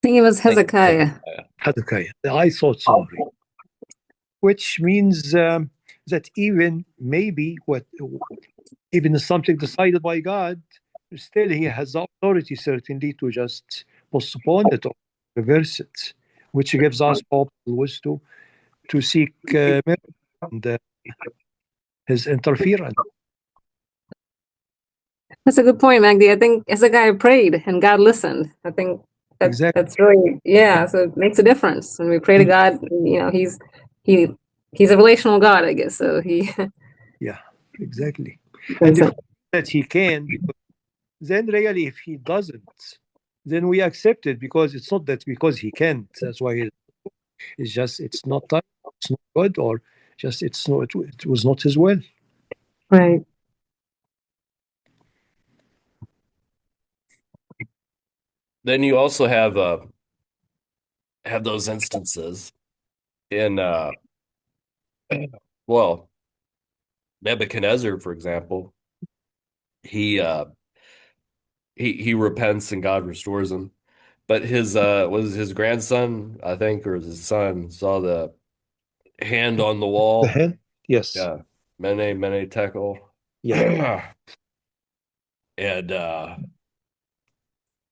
think it was Thank you. Hezekiah. Hezekiah. I thought so, which means that even maybe even something decided by God, still He has the authority certainly to just postpone it or reverse it, which gives us hope always to seek and His interference. That's a good point, Magdi. I think Hezekiah prayed and God listened. I think Exactly. that's really, yeah. So it makes a difference when we pray to God. He he's a relational God, I guess. So he. Yeah, exactly. And if that He can, because then really, if He doesn't, then we accept it because it's not that because He can't. That's why it's just it's not time, it's not good, or just it's not it was not His will. Right. Then you also have those instances in well, Nebuchadnezzar, for example, he uh he repents and God restores him. But his was his grandson, I think, or his son saw the hand on the The wall. hand, yes, Yeah. Mene tekel. yeah, And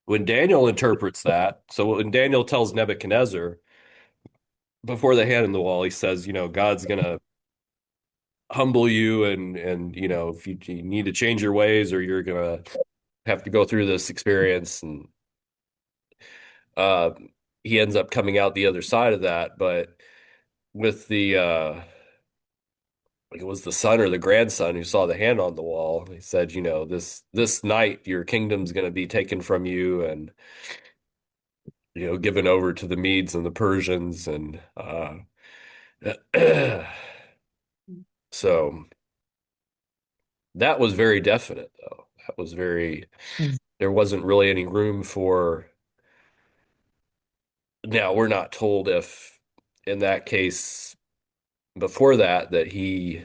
when Daniel interprets that, so when Daniel tells Nebuchadnezzar before the hand in the wall, he says, God's gonna humble you and if you need to change your ways or you're gonna have to go through this experience and uh he ends up coming out the other side of that. But with the like it was the son or the grandson who saw the hand on the wall, he said, this night your kingdom's gonna be taken from you and given over to the Medes and the Persians and so that was very definite though. That was very mm, there wasn't really any room for. Now, we're not told if in that case before that he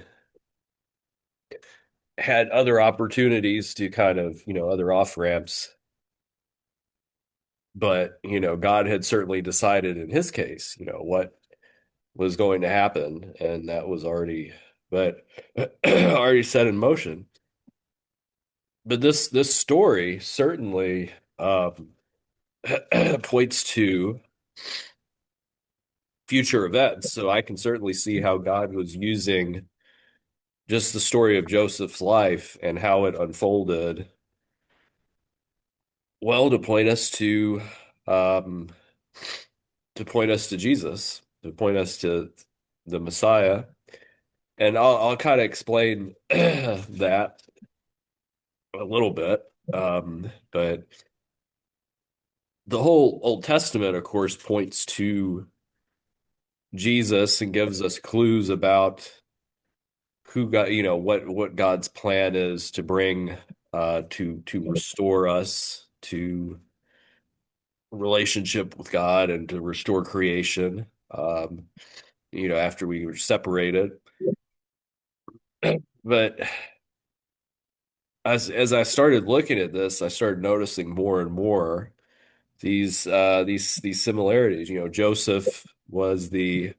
had other opportunities to kind of, other off ramps. But, God had certainly decided in his case, what was going to happen. And that was but already set in motion. But this story certainly points to future events. So I can certainly see how God was using just the story of Joseph's life and how it unfolded well um to point us to Jesus, to point us to the Messiah. And I'll kind of explain that a little bit. But the whole Old Testament, of course, points to Jesus and gives us clues about who got, what God's plan is to bring to restore us to relationship with God and to restore creation. After we were separated. But as I started looking at this, I started noticing more and more these similarities. Joseph was the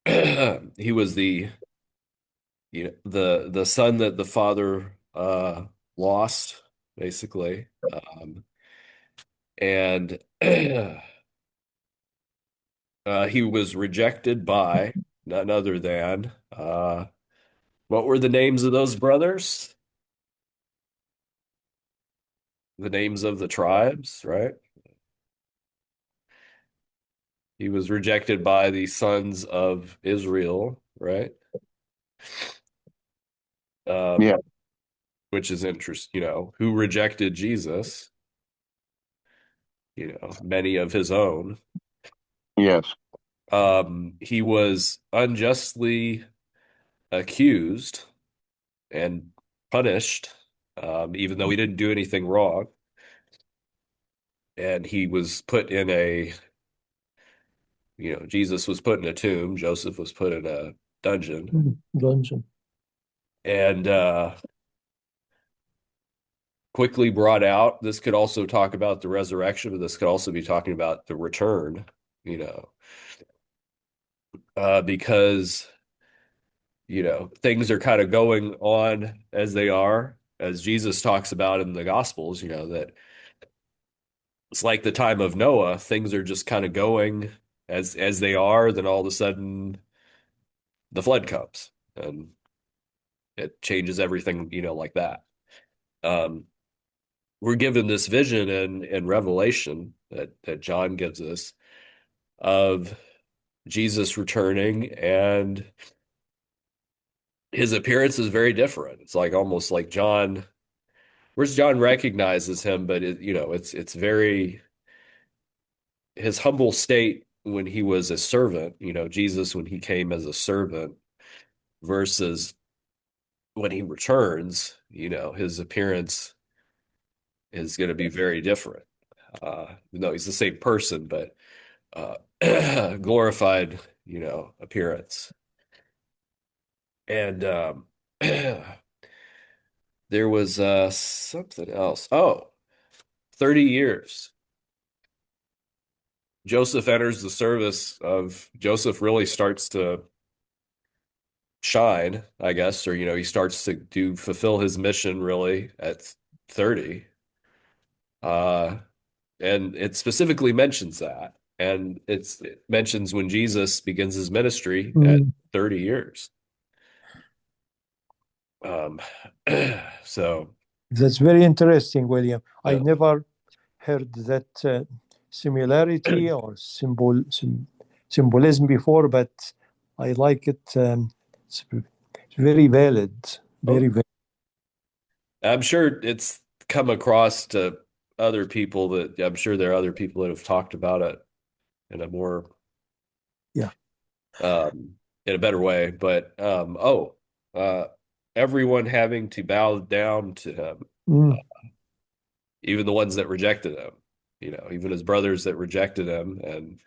he was the the son that the father lost, basically. And he was rejected by none other than what were the names of those brothers? The names of the tribes, right? He was rejected by the sons of Israel, right? Yeah. Which is interesting, who rejected Jesus, many of his own. Yes. He was unjustly accused and punished, even though he didn't do anything wrong. And he was put in Jesus was put in a tomb, Joseph was put in a dungeon. Dungeon. And quickly brought out. This could also talk about the resurrection, but this could also be talking about the return, because, things are kind of going on as they are, as Jesus talks about in the Gospels, that it's like the time of Noah, things are just kind of going as they are, then all of a sudden the flood comes and it changes everything, like that. Um, we're given this vision in Revelation that John gives us of Jesus returning, and his appearance is very different. It's like almost like John, whereas John recognizes him, but it's very his humble state when he was a servant, Jesus when he came as a servant versus when he returns, his appearance is going to be very different. No, he's the same person, but glorified, appearance. And there was something else. Oh, 30 years. Joseph enters the service of Joseph really starts to shine, I guess, or he starts to do fulfill his mission really at 30. Uh and it specifically mentions that. And it mentions when Jesus begins his ministry at 30 years. Um, so That's very interesting, William. I yeah. never heard that similarity or symbolism before, but I like it. It's very valid. Oh, Very valid. I'm sure it's come across to other people that I'm sure there are other people that have talked about it in a more Yeah. In a better way. But uh, everyone having to bow down to him, Mm. even the ones that rejected him, even his brothers that rejected him, and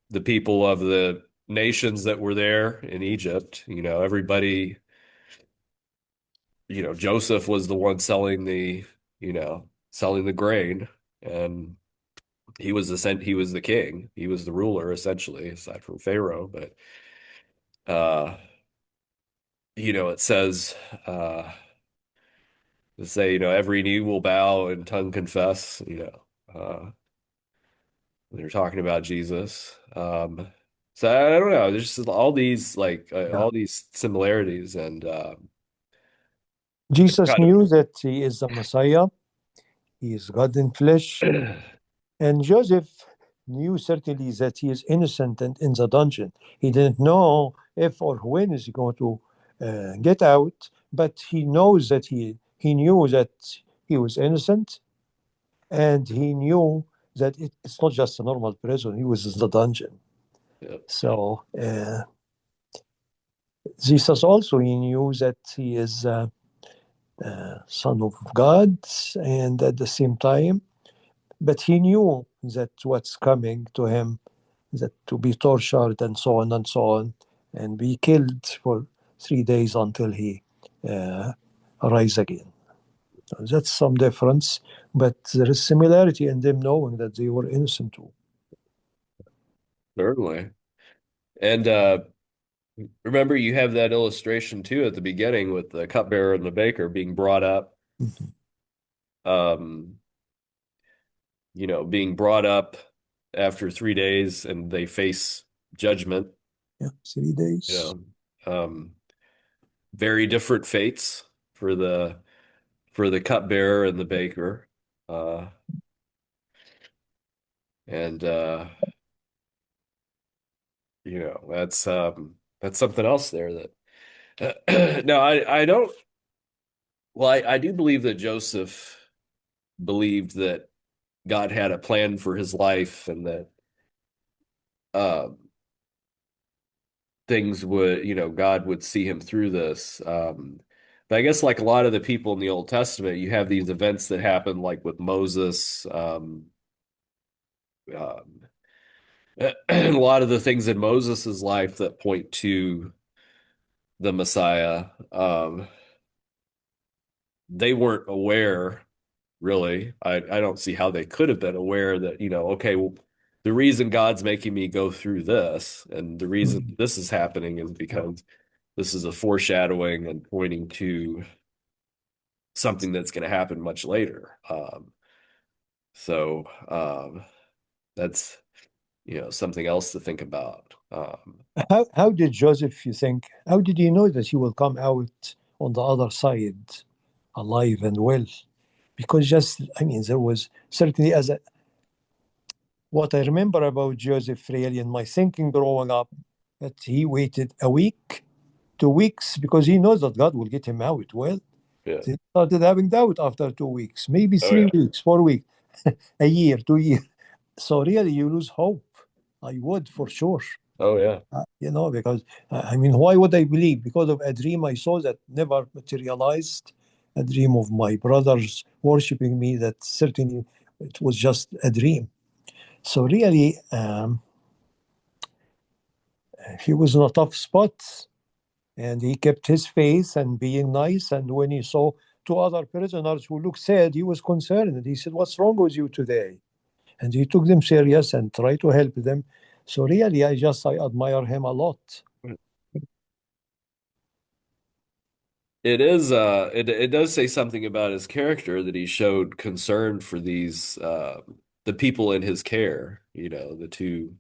the people of the nations that were there in Egypt, everybody, Joseph was the one selling the grain, and he was the king, he was the ruler essentially, aside from Pharaoh. But uh, it says to say, every knee will bow and tongue confess, when you're talking about Jesus. So I don't know. There's just all these Yeah. all these similarities, and Jesus kind of knew that he is the Messiah. He is God in flesh. And Joseph knew certainly that he is innocent and in the dungeon. He didn't know if or when is he going to get out, but he knows that he knew that he was innocent, and he knew that it's not just a normal prison. He was in the dungeon. Yep. So Jesus also, he knew that he is son of God, and at the same time, but he knew that what's coming to him, that to be tortured and so on and so on, and be killed for 3 days until he rise again. So that's some difference, but there is similarity in them knowing that they were innocent too. Certainly. And remember, you have that illustration too at the beginning with the cupbearer and the baker being brought up. Mhm. Um, being brought up after 3 days and they face judgment, Yeah, 3 days. you know, very different fates for the cupbearer and the baker. And that's something else there that no, I don't well, I do believe that Joseph believed that God had a plan for his life and that um things would, God would see him through this. But I guess like a lot of the people in the Old Testament, you have these events that happen like with Moses, um, and a lot of the things in Moses's life that point to the Messiah. They weren't aware, really. I don't see how they could have been aware that, okay, well, the reason God's making me go through this and the reason Mhm. this is happening is because this is a foreshadowing and pointing to something that's going to happen much later. So that's something else to think about. How did Joseph, you think, how did he know that he will come out on the other side alive and well? Because just, I mean, there was certainly what I remember about Joseph really in my thinking growing up, that he waited a week, 2 weeks, because he knows that God will get him out. Well, Yeah. he started having doubt after 2 weeks, maybe Oh three yeah. weeks, 4 weeks, a year, 2 years. So really, you lose hope. I would for sure. Oh yeah. Because I mean, why would I believe? Because of a dream I saw that never materialized, a dream of my brothers worshiping me, that certainly it was just a dream. So really, he was in a tough spot, and he kept his faith and being nice. And when he saw two other prisoners who looked sad, he was concerned. And he said, "What's wrong with you today?" And he took them serious and tried to help them. So really, I admire him a lot. It does say something about his character that he showed concern for these the people in his care, the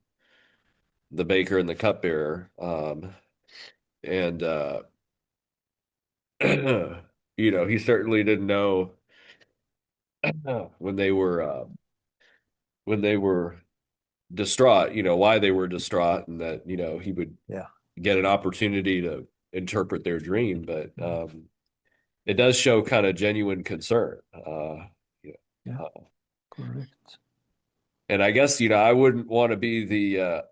baker and the cupbearer. And he certainly didn't know when they were distraught, why they were distraught, and that, he would Yeah. get an opportunity to interpret their dream. But it does show kind of genuine concern. Yeah. Yeah, Uh, correct. and I guess, I wouldn't want to be the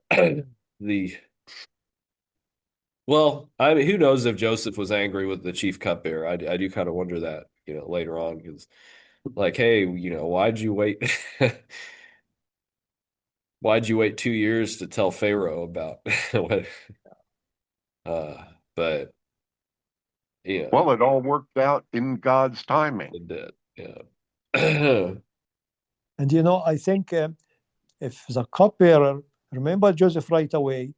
well, I mean, who knows if Joseph was angry with the chief cupbearer? I do kind of wonder that, later on, because like, hey, why'd you wait? Why'd you wait 2 years to tell Pharaoh about what? Uh, but yeah, Well, it all worked out in God's timing. it did. Yeah. And I think if the cupbearer remember Joseph right away,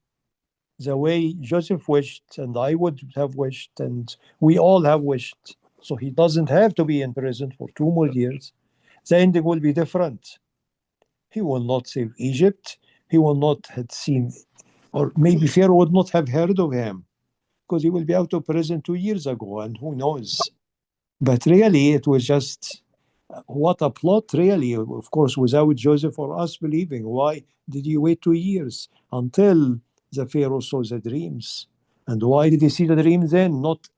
the way Joseph wished, and I would have wished, and we all have wished, so he doesn't have to be in prison for 2 more years, the ending will be different. He will not save Egypt. He will not have seen, or maybe Pharaoh would not have heard of him because he will be out of prison 2 years ago, and who knows. But really, it was just What a plot, really. Of course, without Joseph or us believing. Why did he wait 2 years until the Pharaoh saw the dreams? And why did he see the dreams then? Not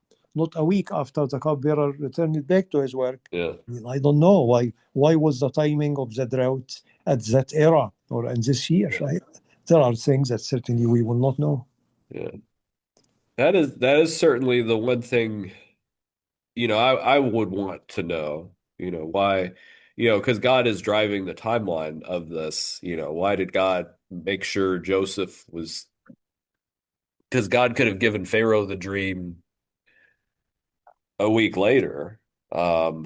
a week after the cupbearer returned back to his work. Yeah. I don't know why. Why was the timing of the drought at that era or in this year? There are things that certainly we will not know. Yeah. That is certainly the one thing, I would want to know, why, because God is driving the timeline of this, why did God make sure Joseph was, because God could have given Pharaoh the dream a week later, or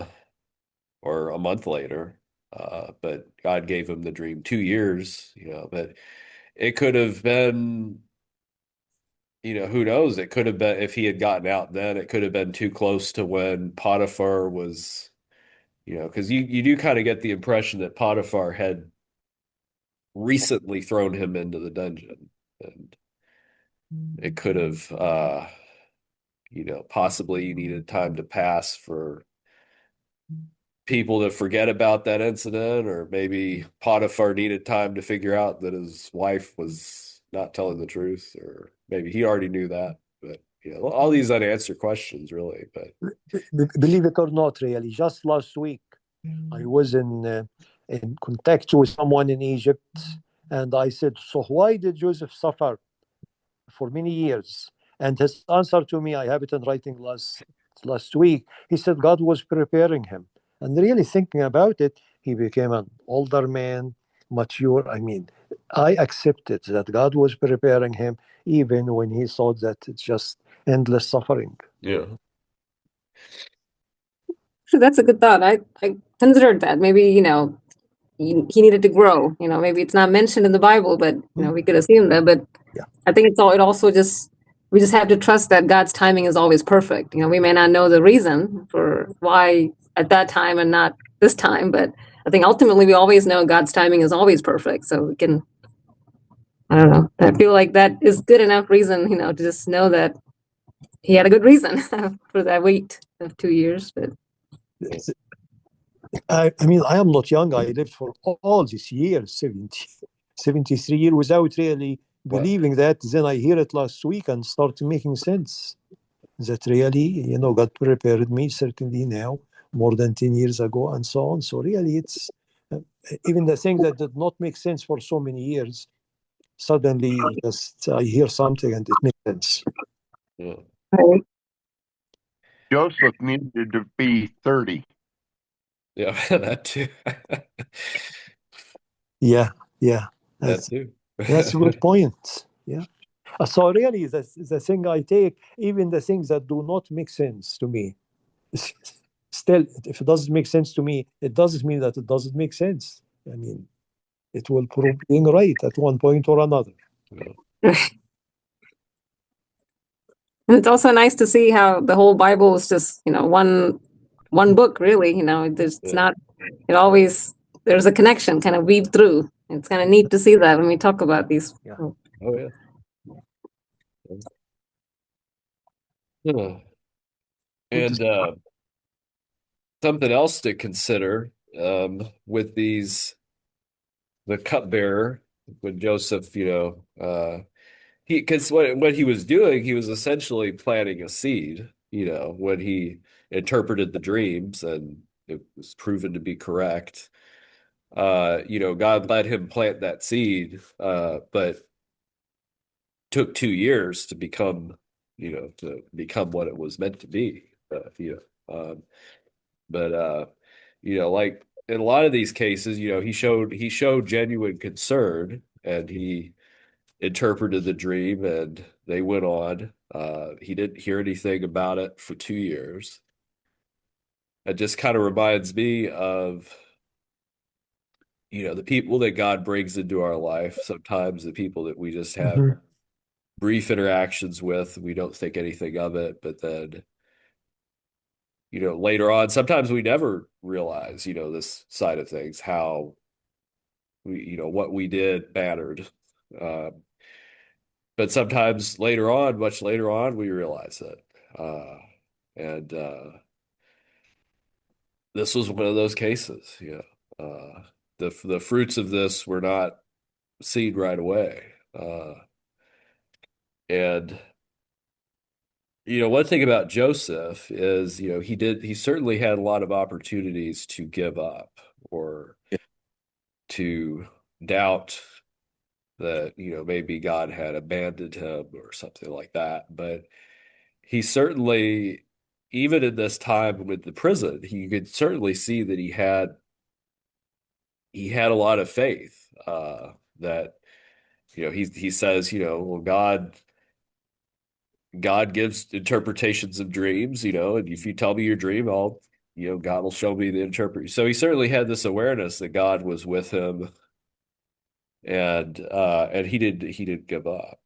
a month later, but God gave him the dream 2 years, but it could have been, who knows? It could have been if he had gotten out then, it could have been too close to when Potiphar was, because you do kind of get the impression that Potiphar had recently thrown him into the dungeon. And it could have, possibly you needed time to pass for people to forget about that incident, or maybe Potiphar needed time to figure out that his wife was not telling the truth, or maybe he already knew that. But all these unanswered questions, really. But Believe it or not, really, just last week I was in contact with someone in Egypt, and I said, "So why did Joseph suffer for many years?" And his answer to me, I have it in writing last week. He said God was preparing him, and really thinking about it, he became an older man, mature. I mean, I accepted that God was preparing him, even when he thought that it's just endless suffering. yeah, So that's a good thought. I considered that. Maybe, he needed to grow. Maybe it's not mentioned in the Bible, but we could assume that. But Yeah. I think it also just we just have to trust that God's timing is always perfect. We may not know the reason for why at that time and not this time, but I think ultimately we always know God's timing is always perfect. So we can, I don't know. I feel like that is good enough reason, to just know that he had a good reason for that wait of 2 years. But I mean, I am not young. I lived for all these years, 73 years, without really wow, believing that. Then I hear it last week and start making sense. That really, God prepared me certainly now, more than 10 years ago, and so on. So really, it's uh, even the thing that did not make sense for so many years, suddenly just I hear something and it makes sense. yeah, right. Joseph needed to be 30. yeah, that too, Yeah, yeah. that That's, too. that's a good point. Yeah. So really, the thing I take, even the things that do not make sense to me, still, if it doesn't make sense to me, it doesn't mean that it doesn't make sense. I mean, it will prove being right at one point or another. And it's also nice to see how the whole Bible is just, one book really, it's Yeah. not, it always, there's a connection kind of weave through. It's kind of neat to see that when we talk about these. Yeah. Oh yeah. Yeah. Good. And something else to consider, with the cupbearer, when Joseph, because what he was doing, he was essentially planting a seed, when he interpreted the dreams and it was proven to be correct. God let him plant that seed, but took 2 years to become what it was meant to be. But like in a lot of these cases, he showed genuine concern, and he interpreted the dream, and they went on. He didn't hear anything about it for 2 years. It just kind of reminds me of, the people that God brings into our life. Sometimes the people that we just have Mhm. brief interactions with, we don't think anything of it, but then, later on, sometimes we never realize, this side of things, how what we did mattered. But sometimes later on, much later on, we realize it. And this was one of those cases. The fruits of this were not seen right away. And one thing about Joseph is, he certainly had a lot of opportunities to give up or to doubt that, maybe God had abandoned him or something like that. But he certainly, even in this time with the prison, you could certainly see that he had a lot of faith, that, he says, well, God gives interpretations of dreams, and if you tell me your dream, God will show me the interpretation. So he certainly had this awareness that God was with him, and he didn't give up,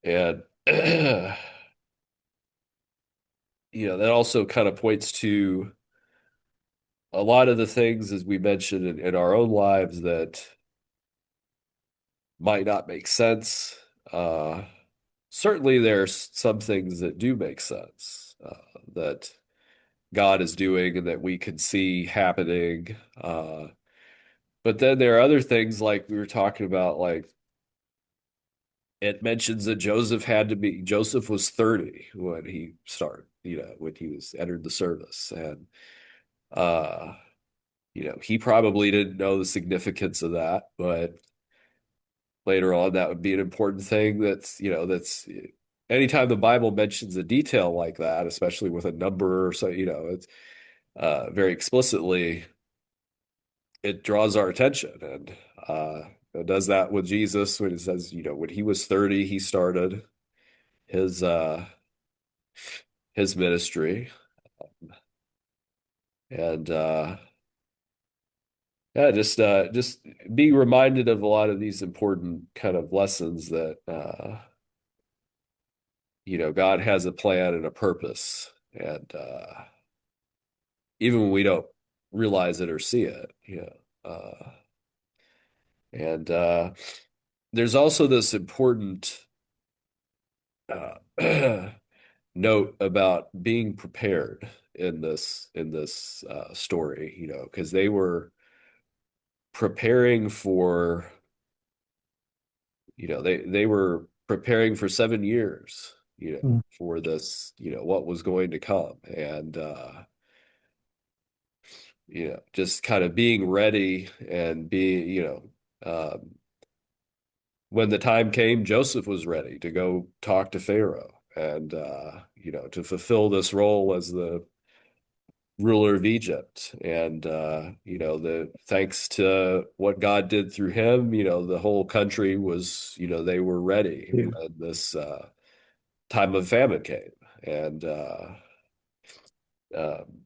and that also kind of points to a lot of the things, as we mentioned, in our own lives that might not make sense. Certainly, there's some things that do make sense, that God is doing and that we can see happening. But then there are other things like we were talking about, like it mentions that Joseph was 30 when he started, when he was entered the service. And, he probably didn't know the significance of that, but later on, that would be an important thing that's anytime the Bible mentions a detail like that, especially with a number or so, it's very explicitly, it draws our attention. And it does that with Jesus when it says, when he was 30, he started his his ministry. And yeah, just being reminded of a lot of these important kind of lessons that God has a plan and a purpose. And even when we don't realize it or see it, and there's also this important note about being prepared in this story, because they were preparing for, they were preparing for 7 years, Mm. for this, what was going to come. And just kind of being ready and being, when the time came, Joseph was ready to go talk to Pharaoh and, to fulfill this role as the ruler of Egypt. And, the thanks to what God did through him, the whole country was, they were ready Yeah. when this time of famine came. And um,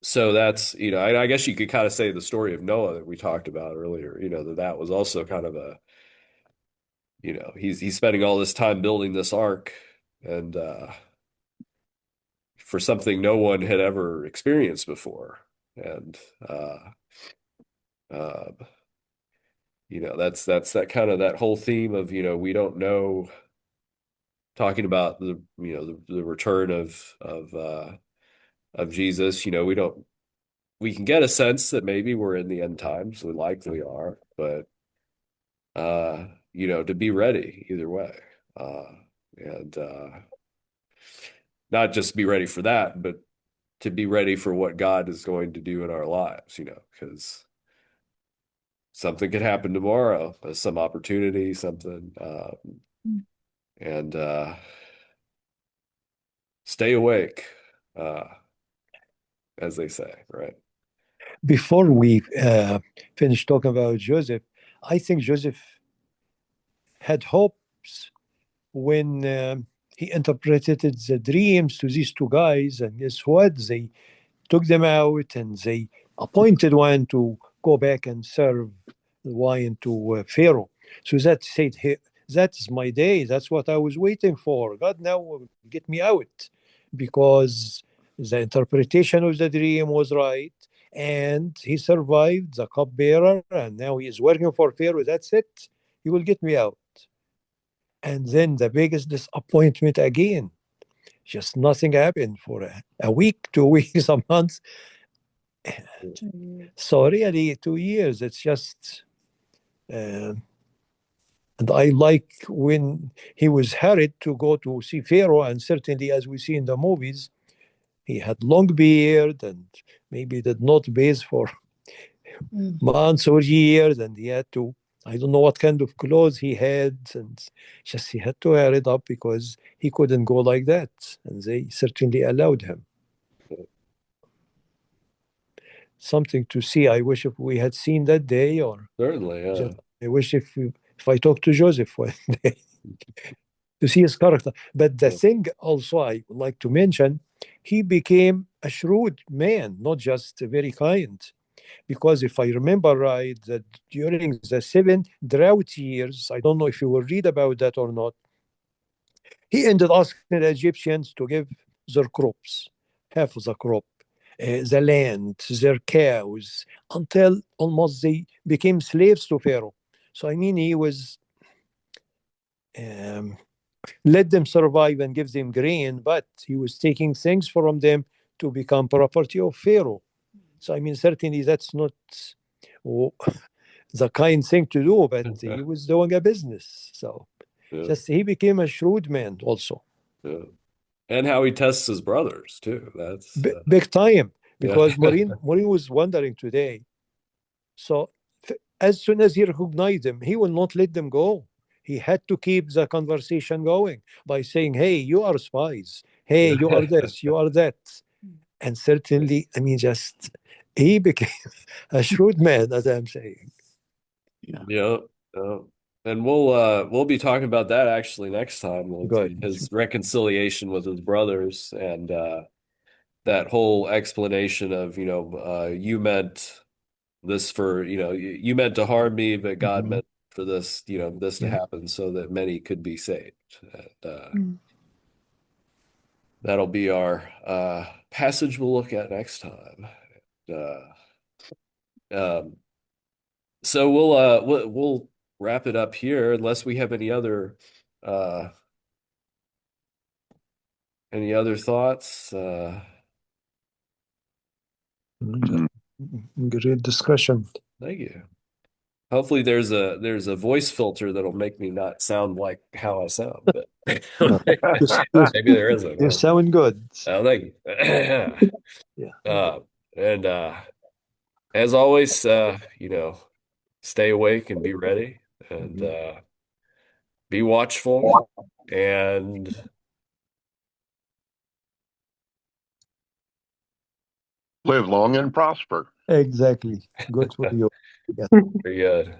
so that's, I guess you could kind of say the story of Noah that we talked about earlier, that was also kind of he's spending all this time building this ark, and for something no one had ever experienced before. And uh, that's that kind of that whole theme of, we don't know, talking about the return of Jesus. We can get a sense that maybe we're in the end times. We likely are, but to be ready either way. And not just be ready for that, but to be ready for what God is going to do in our lives, because something could happen tomorrow, some opportunity, something, and stay awake, uh, as they say, right? Before we finish talking about Joseph, I think Joseph had hopes when he interpreted the dreams to these two guys, and guess what? They took them out and they appointed one to go back and serve the wine to Pharaoh. So that said, hey, that's my day. That's what I was waiting for. God now will get me out because the interpretation of the dream was right. And he survived the cupbearer, and now he is working for Pharaoh. That's it. He will get me out. And then the biggest disappointment again. Just nothing happened for a week, 2 weeks, a month. So really, 2 years. It's just, uh, and I like when he was hurried to go to see Pharaoh, and certainly, as we see in the movies, he had long beard and maybe did not bathe for months or years, and he had to. I don't know what kind of clothes he had, and just he had to wear it up because he couldn't go like that, and they certainly allowed him. Something to see. I wish if we had seen that day, or Certainly, yeah. just I wish if I talked to Joseph one day to see his character. But the Yeah. thing also I would like to mention, he became a shrewd man, not just very kind. Because if I remember right, that during the 7 drought years, I don't know if you will read about that or not, he ended asking the Egyptians to give their crops, half of the crop, the land, their cows, until almost they became slaves to Pharaoh. So I mean, he was um, let them survive and give them grain, but he was taking things from them to become property of Pharaoh. So I mean, certainly that's not oh, the kind thing to do, but he was doing a business. So Yeah, just he became a shrewd man also. yeah. And how he tests his brothers too. That's Big time, yeah. because Maureen was wondering today. So as soon as he recognized them, he will not let them go. He had to keep the conversation going by saying, "Hey, you are spies. Hey, you are this, you are that." And certainly, I mean, just he became a shrewd man, as I'm saying. Yeah, Yeah, yeah. And we'll be talking about that actually next time. good. His reconciliation with his brothers and that whole explanation of, you meant this for, you meant to harm me, but God Mhm. meant for this, this to Yeah. happen so that many could be saved. And that'll be our passage we'll look at next time. Uh, um, so we'll wrap it up here unless we have uh any other thoughts. Mm. Great discussion. Thank you. Hopefully there's a voice filter that'll make me not sound like how I sound, but Uh, maybe there isn't. you sound good. Oh, thank you. Yeah. And as always, stay awake and be ready and Mhm. be watchful and Live long and prosper. Exactly. Good for you. Yeah. very good.